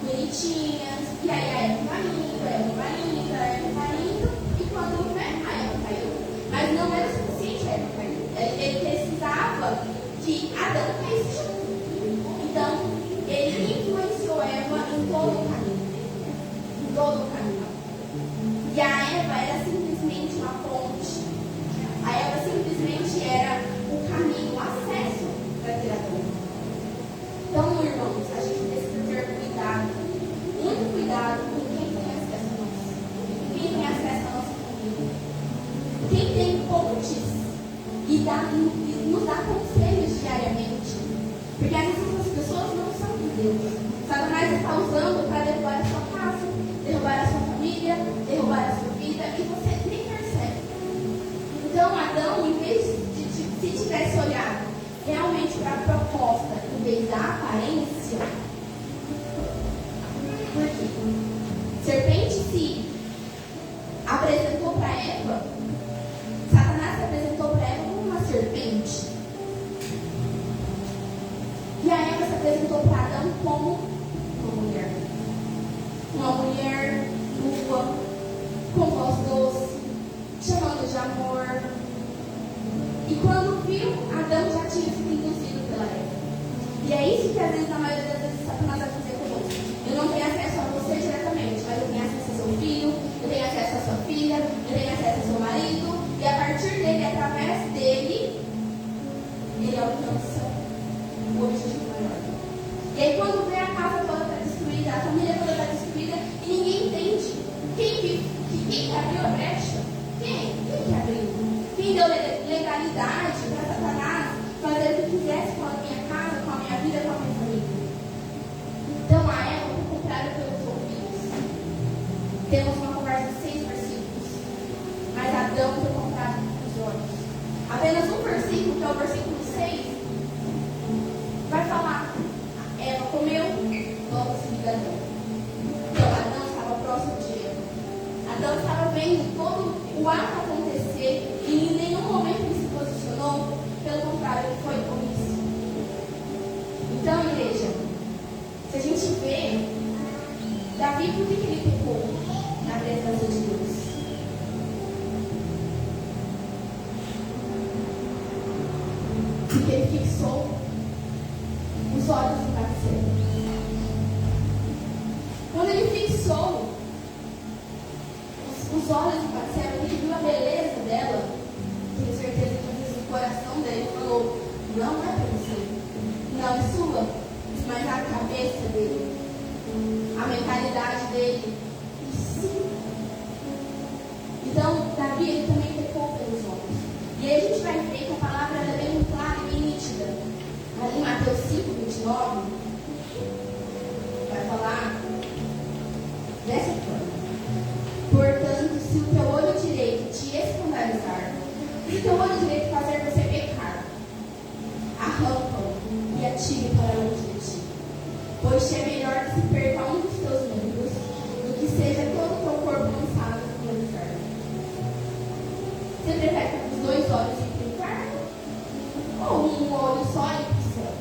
bonitinhas. E aí a Eva vai indo, a Eva vai indo, a Eva vai indo. E quando vê, a Eva caiu. Mas não era o suficiente a Eva caiu. Ele precisava que Adão caísse junto. Então, ele influenciou Eva em todo o caminho. Em todo o caminho. E a Eva era simplesmente uma ponte. A Eva simplesmente era o caminho, o acesso para ter a Adão. Então, irmãos, a gente precisa ter cuidado. Muito cuidado com quem tem acesso a nós. Quem tem acesso à nossa família. Quem tem pontes e nos dá conselhos diariamente. Porque às vezes essas pessoas não são de Deus. Satanás está usando para derrubar a sua casa, derrubar a sua família, derrubar a sua vida, e você nem percebe. Então Adão, em vez de se tivesse olhado realmente para a proposta, em vez da aparência, por quê? Serpente se apresentou para Eva, Satanás se apresentou para Eva como uma serpente. E a Eva se apresentou para Adão como uma mulher. Uma mulher nua, com voz doce, chamando de amor. E quando viu, Adão já tinha sido induzido pela Eva. E é isso que às vezes, na maioria das vezes, Satanás vai fazer conosco. Eu não tenho acesso a você diretamente, mas eu tenho acesso ao seu filho, eu tenho acesso à sua filha, eu tenho acesso ao seu marido. E a partir dele, através dele, deu legalidade para Satanás fazer o que quisesse com a minha casa, com a minha vida, com a minha família. Então a Eva foi comprada pelos ouvidos. Temos uma conversa de 6 versículos. Mas Adão foi comprado pelos olhos. Apenas um versículo, que é o versículo 6, vai falar: Eva comeu, logo seguida Adão. Então Adão estava próximo de Eva. Adão estava vendo todo o ato acontecer e em nenhum momento ele se posicionou. Pelo contrário, ele foi omisso. Então, igreja, se a gente vê Davi, por que ele pecou na presença de Deus? Porque ele fixou os olhos em Batseba. Quando ele fixou os olhos em Batseba, ele viu a beleza dela. Tenho certeza que às vezes o coração dele falou: não é para você, não é sua, mas a cabeça dele, a mentalidade dele, e sim. Então, Davi, ele também pecou pelos olhos. E aí a gente vai ver que a palavra é bem clara e bem nítida. Ali em Mateus 5:29, vai falar dessa forma: portanto, se o teu olho direito te escandalizar, se o teu olho direito fazer você pecar, arranca-o e atire para longe de ti. Pois te é melhor que se perca um dos teus membros do que seja todo o teu corpo lançado no inferno. Você prefere que os 2 olhos ir para o inferno? Ou um olho só ir para o céu?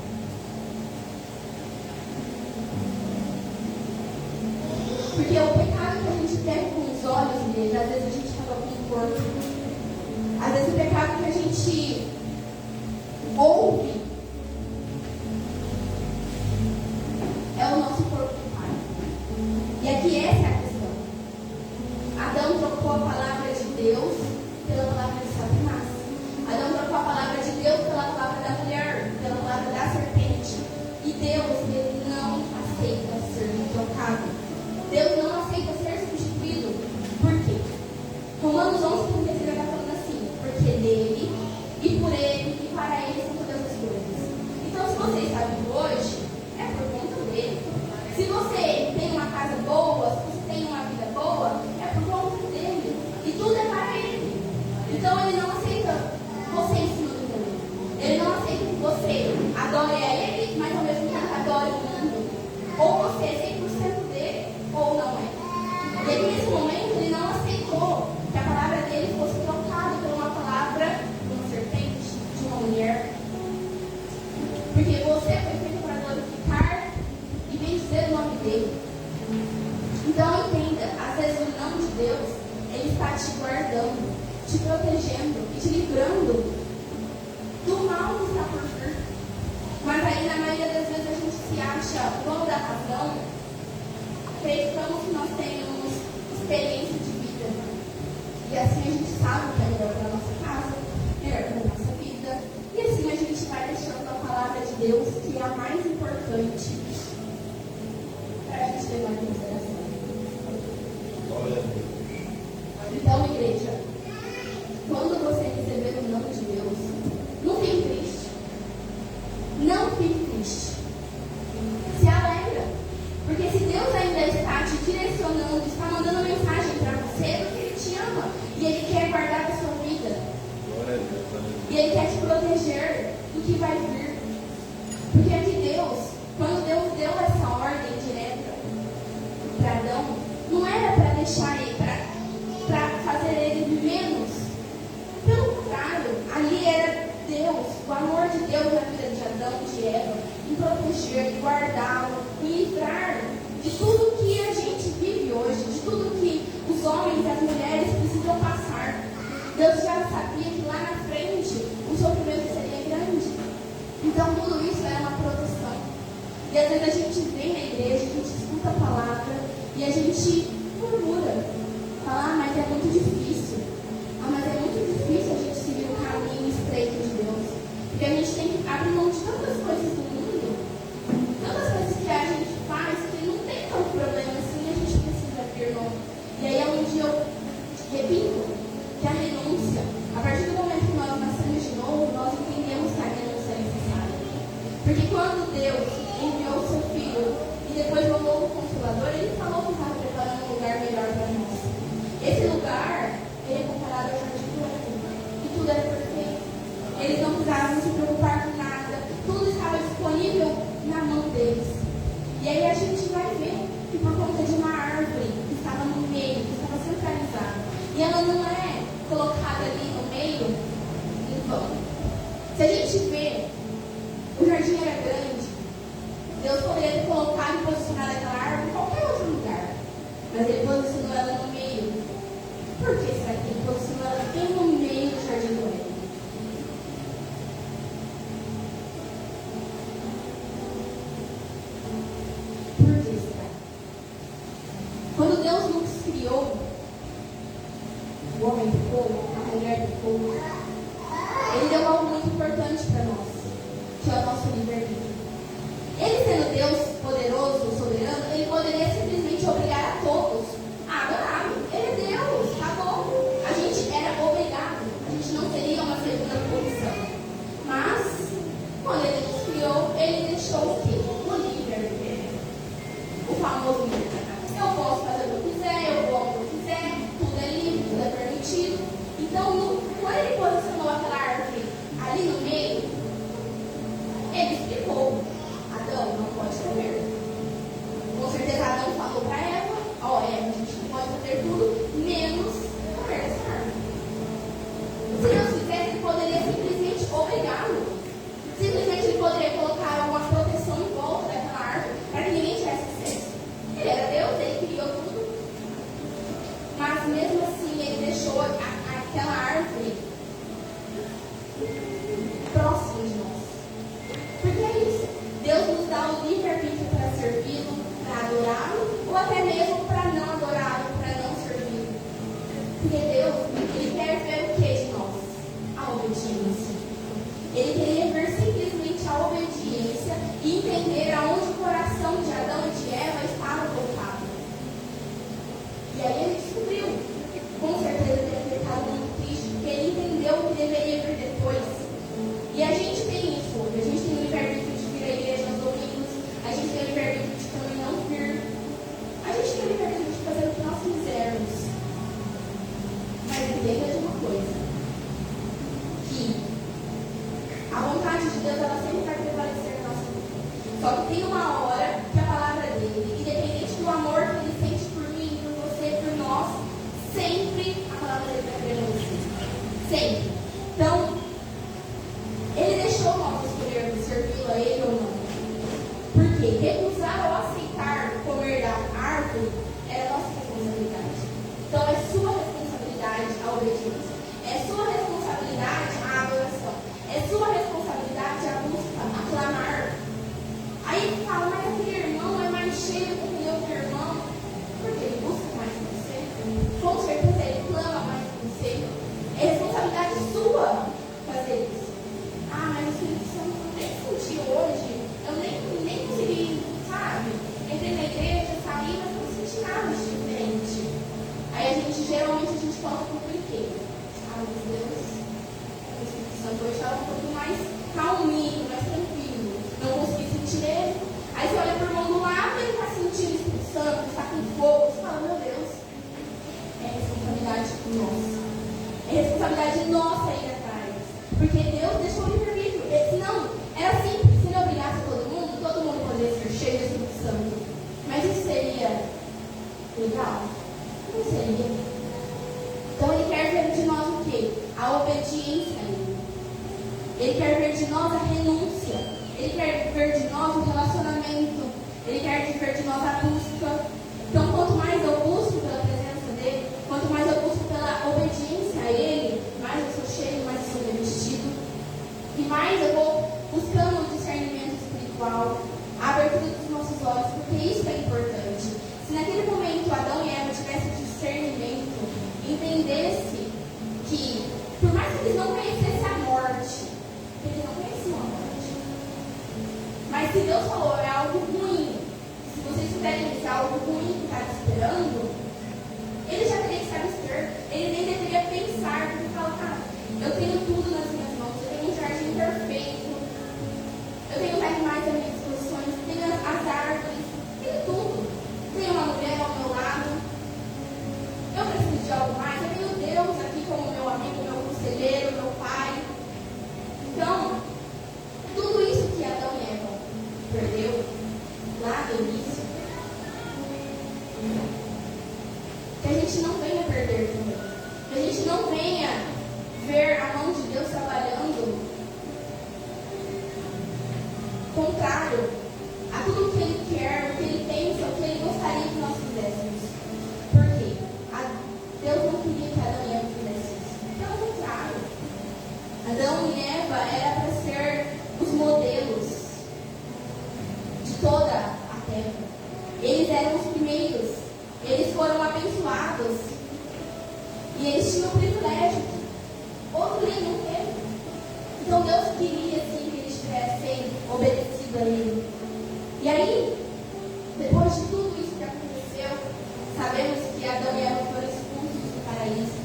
Porque o pecado que a gente pega com os olhos, igreja, às vezes a gente fala com o corpo. Às vezes o pecado que a gente ouve é o nosso corpo do Pai. E aqui essa é a questão. Adão trocou a palavra de Deus pela palavra de Satanás. Adão trocou a palavra de Deus pela palavra da mulher, pela palavra da serpente. E Deus, ele não aceita ser trocado. Deus não aceita ser substituído. Por quê? Romanos 11:33 está falando assim: porque dele, e por ele, e para ele são todas as coisas. Então, se você está vivo hoje, é por conta dele. Se você tem uma casa boa, se você tem uma vida boa, é por conta dele. E tudo é para ele. Então, ele não aceita você em cima do mundo. Ele não aceita que você adore a ele, mas ao mesmo tempo adore o mundo. Ou você é 100% dele, ou não é. E aí, nesse momento, ele não aceitou que a palavra dele fosse trocada por uma palavra de uma serpente, de uma mulher. Porque você foi feito para glorificar e bendizer o nome dele. Então, entenda, às vezes o nome de Deus, ele está te guardando, te protegendo e te livrando do mal que está por vir. Mas aí, na maioria das vezes, a gente se acha o dono da razão, acreditamos que nós tenhamos experiência de vida. E assim a gente sabe o que é melhor para a nossa casa, melhor para a nossa vida. E assim a gente vai deixando a palavra de Deus, que é a mais importante, para a gente levar em consideração. Então, igreja, quando você receber o nome de Deus, não fique triste. Não fique triste. Se alegra. Porque se Deus ainda está te direcionando, está mandando mensagem para você, é porque Ele te ama. E Ele quer guardar a sua vida. E Ele quer te proteger do que vai vir. Porque aqui Deus, quando Deus deu essa ordem direta para Adão, não era para deixar ele, para fazer ele menos. Pelo contrário, ali era Deus, o amor de Deus na vida de Adão e de Eva, em proteger, em guardá-lo, em livrar de tudo que a gente vive hoje, de tudo que os homens e as mulheres precisam passar. Deus já sabia que lá na frente o sofrimento seria grande. Então tudo isso era uma proteção. E às vezes a gente vem na igreja, a gente escuta a palavra e a gente murmura. Fala: ah, mas é muito difícil. Ah, mas é muito difícil a gente seguir o caminho estreito de Deus. Porque a gente tem que abrir mão de tantas coisas do mundo, tantas coisas que a gente faz que não tem tanto problema assim, a gente precisa abrir mão. E aí é onde eu repito que a renúncia, a partir do momento que tudo era perfeito. Eles não precisavam se preocupar com nada. Tudo estava disponível na mão deles. E aí a gente vai ver que por conta de uma árvore que estava no meio, que estava centralizada, e ela não é colocada ali no meio em vão. Se a gente vê, o jardim era grande, Deus poderia ter colocado e posicionado aquela árvore em qualquer outro lugar. Mas ele posicionou ela no meio. Por que será que ele posicionou ela bem no meio do jardim do Éden? Por que será? Quando Deus nos criou, o homem pecou, a mulher pecou, ele deu algo muito importante para nós, que é o nosso livre-arbítrio. Ele sendo Deus poderoso, soberano, ele poderia simplesmente obrigar a todos a adorá-lo. Ele é Deus, tá bom. A gente era obrigado, a gente não teria uma segunda posição. Mas, quando ele nos criou, ele deixou o quê? O livre-arbítrio. O famoso livre-arbítrio. Eu posso fazer o que eu quiser, eu vou onde eu quiser, tudo é livre, tudo é permitido. Então, quando ele posicionou aquela árvore ali no meio, ele explicou: Adão não pode comer. Com certeza Adão falou para Eva: ó, Eva, a gente não pode fazer tudo, menos comer essa árvore. Se Deus quisesse, ele poderia simplesmente obrigá-lo. Simplesmente ele poderia colocar uma proteção em volta daquela árvore para que ninguém tivesse acesso. Ele era Deus, ele criou tudo. Mas mesmo assim, ele deixou aquela árvore próxima de nós. Porque é isso. Deus nos dá o livre-arbítrio para servi-lo, para adorá-lo, ou até mesmo para não adorá-lo, para não servi-lo. Porque Deus, ele quer ver o que de nós? A obediência. Ele queria ver simplesmente a obediência e entender aonde o coração de Adão e de Eva estava voltado. E aí ele descobriu. Com certeza ele deve ter ficado muito triste, porque ele entendeu o que deveria vir depois. E a gente tem isso hoje. A gente tem o livre-arbítrio de vir à igreja aos domingos. A gente tem o livre-arbítrio de também não vir. A gente tem o livre-arbítrio de fazer o que nós quisermos. Mas entenda de uma coisa: que a vontade de Deus, ela sempre vai prevalecer na nossa vida. Só que tem uma hora que a palavra dele, independente do amor que ele sente por mim, por você, por nós, sempre a palavra dele vai prevalecer. Sempre. Então, ele deixou nós escolhermos servi-lo a ele ou não. Porque recusar ou aceitar comer da árvore era nossa responsabilidade. Então é sua responsabilidade a obediência. É sua responsabilidade a adoração. É sua responsabilidade a busca, a clamar. Aí fala: mas aquele irmão é mais cheio do que o outro irmão. Porque ele busca mais que você. Com certeza ele clama mais que você. É responsabilidade sua fazer isso. Ah, mas o Espírito Santo eu nem senti hoje. Eu nem consegui, sabe? Entrei na igreja, saí, mas não senti nada de diferente. Aí geralmente a gente coloca o porquê. Ah, meu Deus, o Espírito Santo hoje estava um pouco mais calminho, mais tranquilo. Não consegui sentir ele. Aí você olha para o irmão do lado e ele está sentindo o Espírito Santo, está com fogo. Você fala: meu Deus, é responsabilidade nossa. É responsabilidade nossa ir atrás. Porque Deus deixou o livre-arbítrio. Senão, era simples. Se ele obrigasse todo mundo poderia ser cheio do Espírito Santo. Mas isso seria legal? Não seria. Então ele quer ver de nós o quê? A obediência a ele. Ele quer ver de nós a renúncia. Ele quer ver de nós o relacionamento. Ele quer ver de nós a busca. Então, quanto mais eu busco pela presença dele, quanto mais eu busco pela obediência a ele, mais eu sou cheio, mais eu sou revestido. E mais eu vou buscando o discernimento espiritual, a abertura dos nossos olhos, porque isso é importante. Se naquele momento Adão e Eva tivessem discernimento, entendesse que, por mais que eles não conhecessem a morte, eles não conheciam a morte. Mas se Deus falou é algo ruim, se vocês souberem que é algo ruim que está esperando, ele já teria que se abster. Ele nem deveria pensar, porque fala: ah, eu tenho tudo nas minhas mãos, eu tenho um jardim perfeito, eu tenho os animais à minha disposição, eu tenho as árvores, tenho tudo. Tenho uma mulher ao meu lado. Eu preciso de algo mais. Eu tenho Deus aqui como meu amigo, meu conselheiro, meu pai. Adão e Eva era para ser os modelos de toda a terra. Eles eram os primeiros. Eles foram abençoados. E eles tinham o privilégio. Outro nem não teve. Então Deus queria sim que eles tivessem obedecido a Ele. E aí, depois de tudo isso que aconteceu, sabemos que Adão e Eva foram expulsos do paraíso.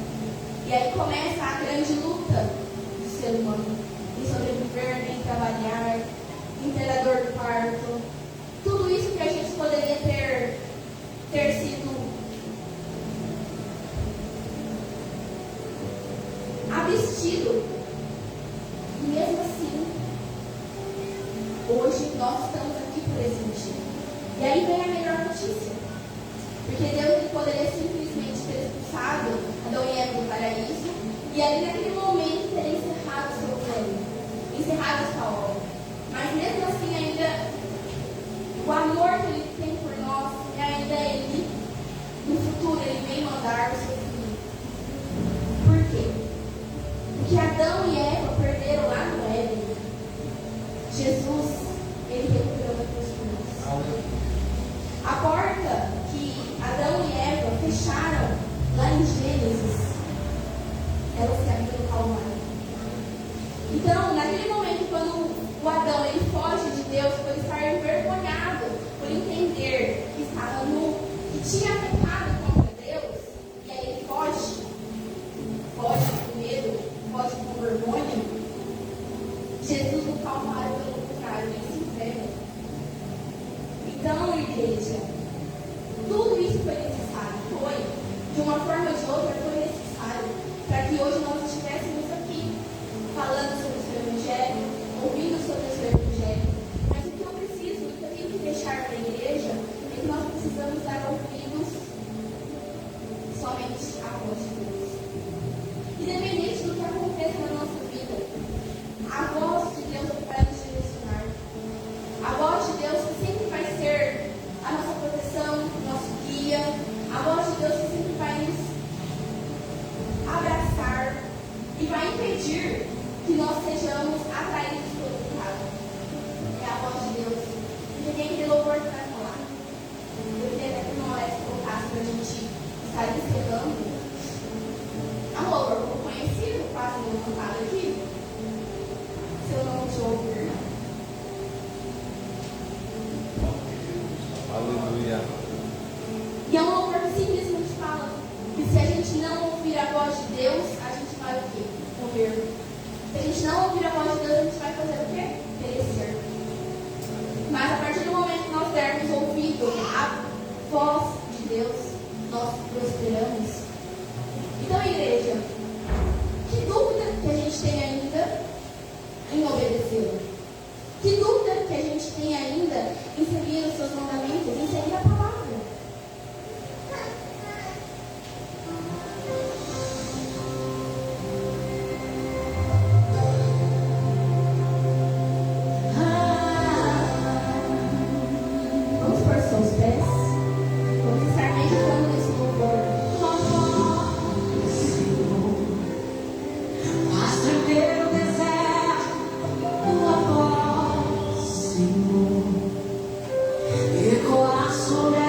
E aí começa a grande luta do ser humano. Em sobreviver, em trabalhar, em ter a dor do parto. Tudo isso que a gente poderia ter sido abstido. E mesmo assim, hoje nós estamos aqui por esse motivo. E aí vem a melhor notícia. Porque Deus ele poderia simplesmente ter expulsado Adão e Eva do paraíso e ali naquele momento ter encerrado o seu plano, encerrado a sua obra. Mas mesmo assim ainda o amor que Ele tem por nós e ainda Ele, no futuro, Ele vem mandar o seu filho. Por quê? Porque Adão e Eva perderam lá no Éden. Jesus, Ele recuperou a cruz por nós. A porta que Adão e Eva fecharam lá em Gênesis, ela se abriu no Calvário. Então, naquele momento, quando o Adão ele foge de Deus por estar envergonhado, por entender que estava nu, que tinha pecado contra Deus, e aí ele foge com medo, foge com vergonha. Jesus no Calvário, pelo contrário, ele se entrega. Então, igreja, tudo isso foi necessário, de uma forma ou de outra, foi necessário para que hoje nós estivéssemos aqui falando sobre o seu Evangelho, ouvindo sobre o seu Evangelho. Mas o que eu preciso, o que eu tenho que deixar para a igreja é que nós precisamos dar ouvidos somente à voz de Deus. Independente do que aconteça na nossa vida, a voz de Deus é que vai nos direcionar. A voz de Deus que sempre vai ser a nossa proteção, nosso guia. A voz de Deus que sempre vai nos abraçar e vai impedir que nós sejamos atraídos pelo pecado. É a voz de Deus. Porque tem aquele louvor que vai falar. Eu queria até que o Moleque colocasse para a gente estar encerrando. É um louvor pouco conhecido, quase não cantado aqui. Se eu não te ouvir. Aleluia. E é um louvor que simplesmente fala que se a gente não ouvir a voz de Deus, a gente vai o quê? Morrer. Se a gente não ouvir a voz de Deus, a gente vai fazer o quê? Perecer. Mas a partir do momento que nós dermos ouvido a voz de Deus, nós prosperamos. Então, igreja, que dúvida que a gente tem ainda em obedecê-lo? Que dúvida que a gente tem ainda em seguir os seus mandamentos, em seguir a palavra? Vamos pôr seus pés. Vamos estar meditando nesse louvor. Faz tremer o deserto, tua voz, Senhor, ecoar sobre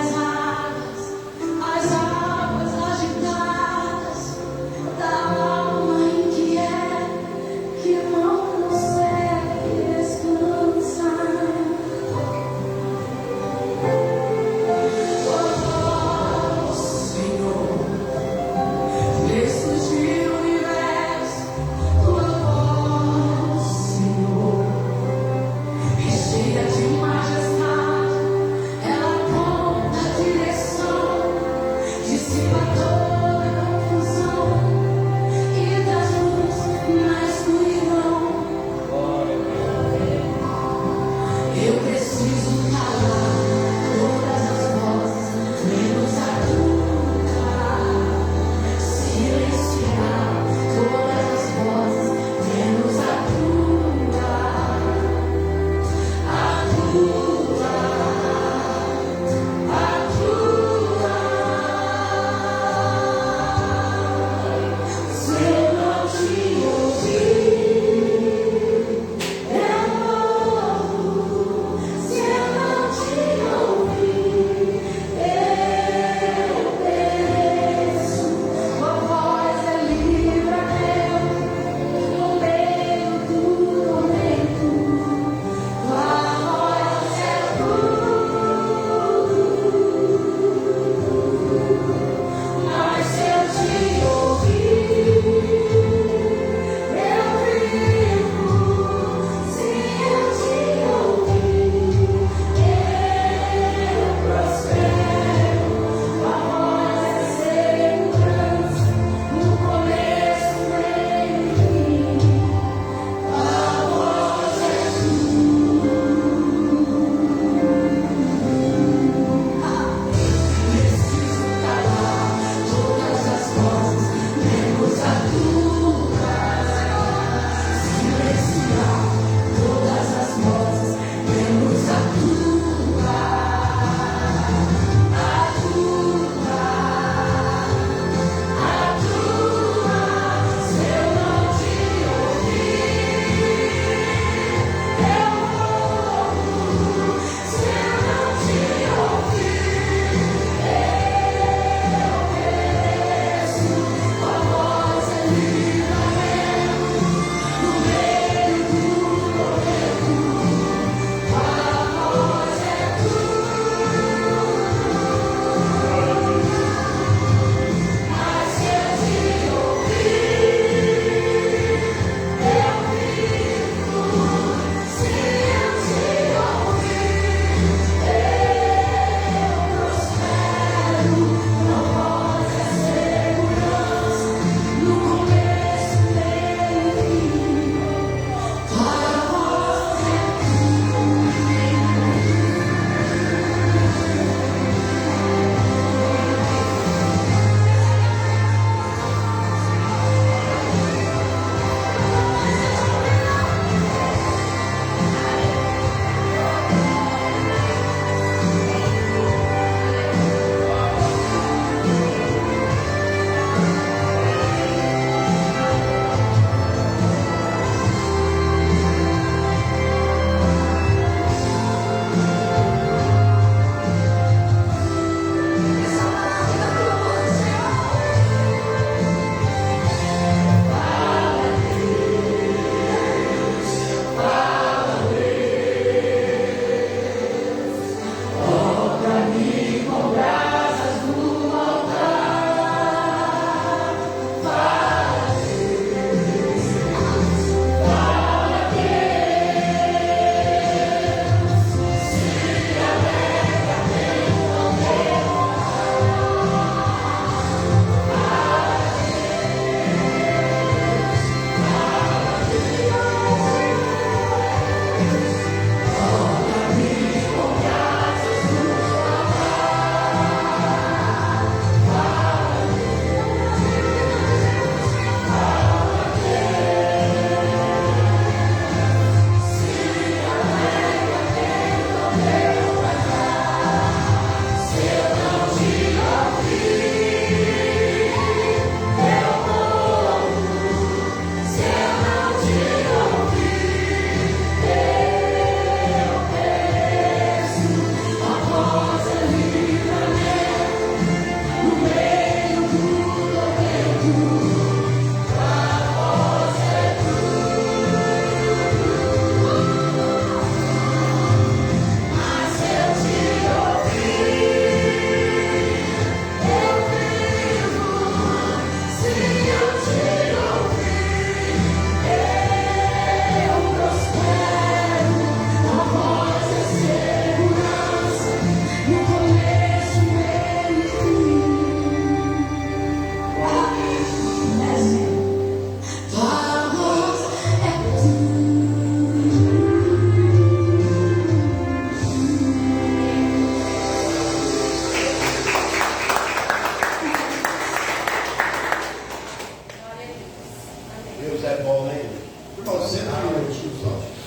Irmão, sempre os olhos.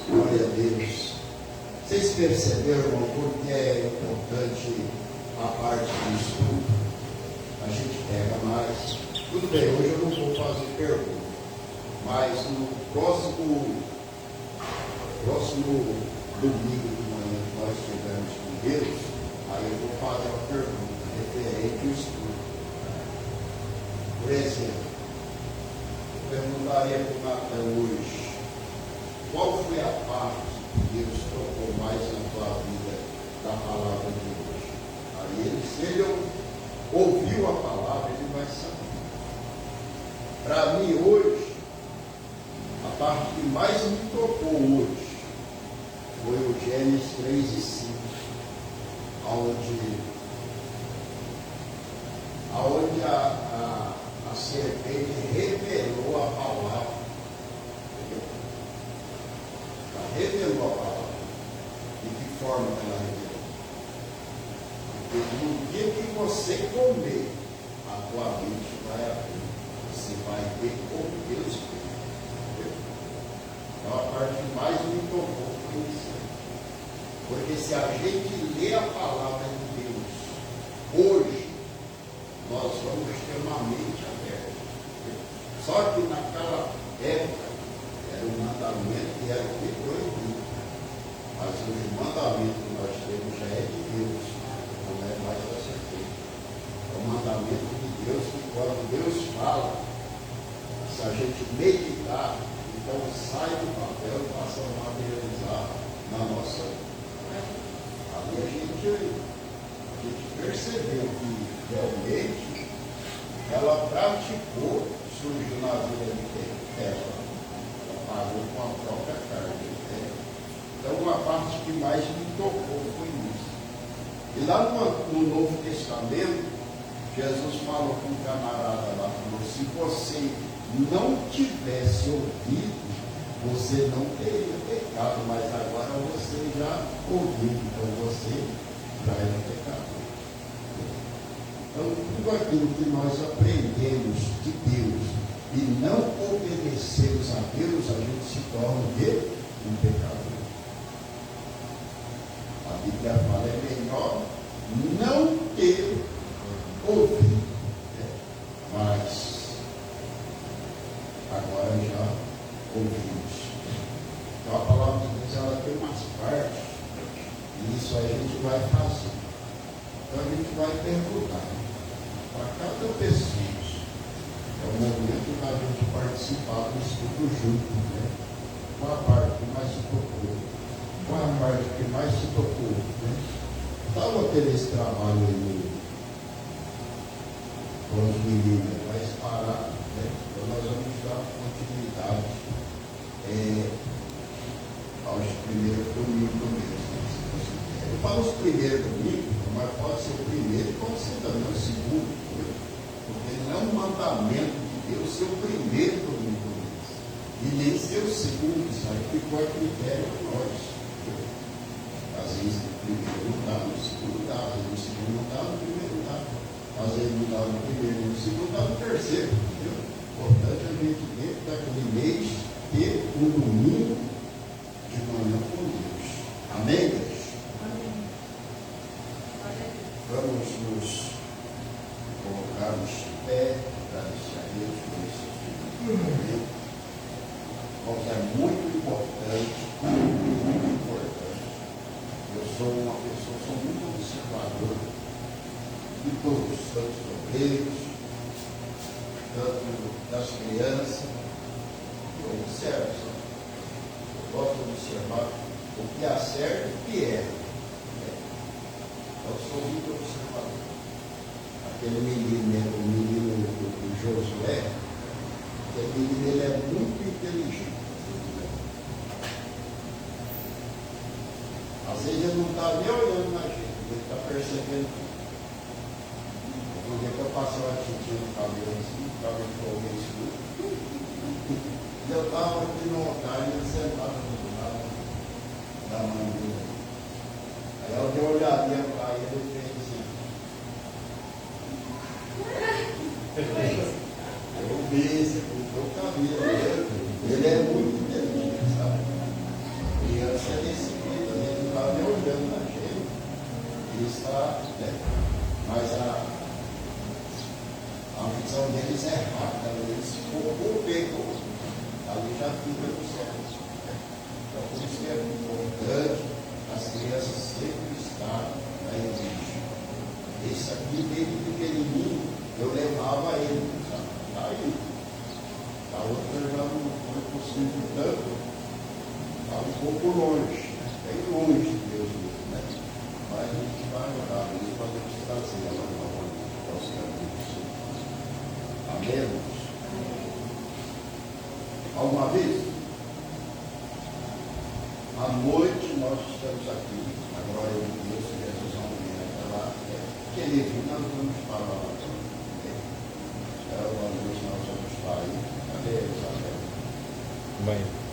Glória a Deus. Vocês perceberam, irmão, porque é importante a parte do estudo? A gente pega mais. Tudo bem, hoje eu não vou fazer pergunta, mas no próximo domingo de manhã que nós estivermos com Deus, aí eu vou fazer uma pergunta referente ao estudo. Por exemplo, eu perguntaria para o Natan hoje, qual foi a parte que Deus tocou mais na tua vida da palavra de hoje? Aí ele, se ele ouviu a palavra, ele vai saber. Para mim hoje, a parte que mais me tocou hoje foi o Gênesis 3 e 5, onde a serpente revelou a palavra. Ela revelou a palavra. De que forma ela revelou? Porque no dia que você comer, a tua mente vai abrir. Você vai ver como Deus fez. Então a parte que mais me tocou foi isso. Porque se a gente lê a palavra de Deus hoje, nós vamos ter uma mente aberta. Só que naquela época era um mandamento que era proibido. Mas hoje o mandamento que nós temos já é de Deus, não é mais da serpente. É o mandamento de Deus que quando Deus fala, se a gente meditar, então sai do papel e passa a materializar na nossa vida. Ali a gente percebeu que realmente ela praticou, surgiu na vida de ela pagou com a própria carne. Então a parte que mais me tocou foi isso. E lá no Novo Testamento, Jesus falou com um camarada lá, falou, se você não tivesse ouvido, você não teria pecado, mas agora você já ouviu, então você já é pecado. Então, tudo aquilo que nós aprendemos de Deus e não obedecemos a Deus, a gente se torna um pecador. A Bíblia fala, é melhor não ter ouvido, mas agora já ouvimos. Então a palavra de Deus ela tem umas partes, e isso a gente vai fazer. Então a gente vai perguntar para cada pessoa. É o momento da gente participar do estudo junto, né? Qual a parte que mais se tocou? Qual a parte que mais se tocou? Né? Estava tendo esse trabalho aí com os meninos, vai parar, né? Então nós vamos dar continuidade aos primeiros domingos mesmo. Eu falo os primeiros domingos, mas pode ser o primeiro e pode ser também o segundo, né? Porque não é um mandamento de Deus ser o primeiro domingo mesmo, e nem ser o segundo, isso aí ficou a critério de nós. Às vezes o primeiro não dá, no segundo dá, às vezes o segundo não dá, no primeiro dá. Às vezes não dá no primeiro, no segundo dá no terceiro. Entendeu? Importante a gente, dentro daquele mês, ter um domingo de manhã com Deus. Amém, Deus? Amém. Vamos nos colocarmos de pé, agradecer a Deus por esse momento. Porque é muito importante, muito importante. Eu sou uma pessoa, sou muito observador de todos os santos obreiros, tanto das crianças. Eu observo, eu gosto de observar o que acerta e o que erra. Eu sou muito observador. Aquele menino, o menino do Josué, aquele menino ele é muito inteligente. Às vezes ele não está nem olhando na gente, ele está percebendo tudo. Um dia que eu passei uma tintinha no cabelo assim, o cabelo ficou meio escuro. E eu estava aqui no altar e ele sentado do lado da mãe dele. Aí eu dei uma olhadinha para ele e fez assim. Eu vi, você cortou o cabelo. Ele é ele está, né? Mas a visão deles é rápida, eles pegam, ali já fica no céu. Então, por isso que é importante as crianças sempre estarem na igreja. Esse aqui, desde pequenininho, eu levava ele, sabe? Tá aí. A outra já não foi possível tanto, está um pouco longe, bem longe de Deus mesmo, né? Mas a gente vai orar isso para a gente trazer ela novamente aos caminhos. Amém? Alguma vez? À noite nós estamos aqui, a glória de Deus, Jesus aumenta lá, que ele viu, nós vamos para lá também. Uma noite nós vamos para aí. Cadê Isabel? Bem.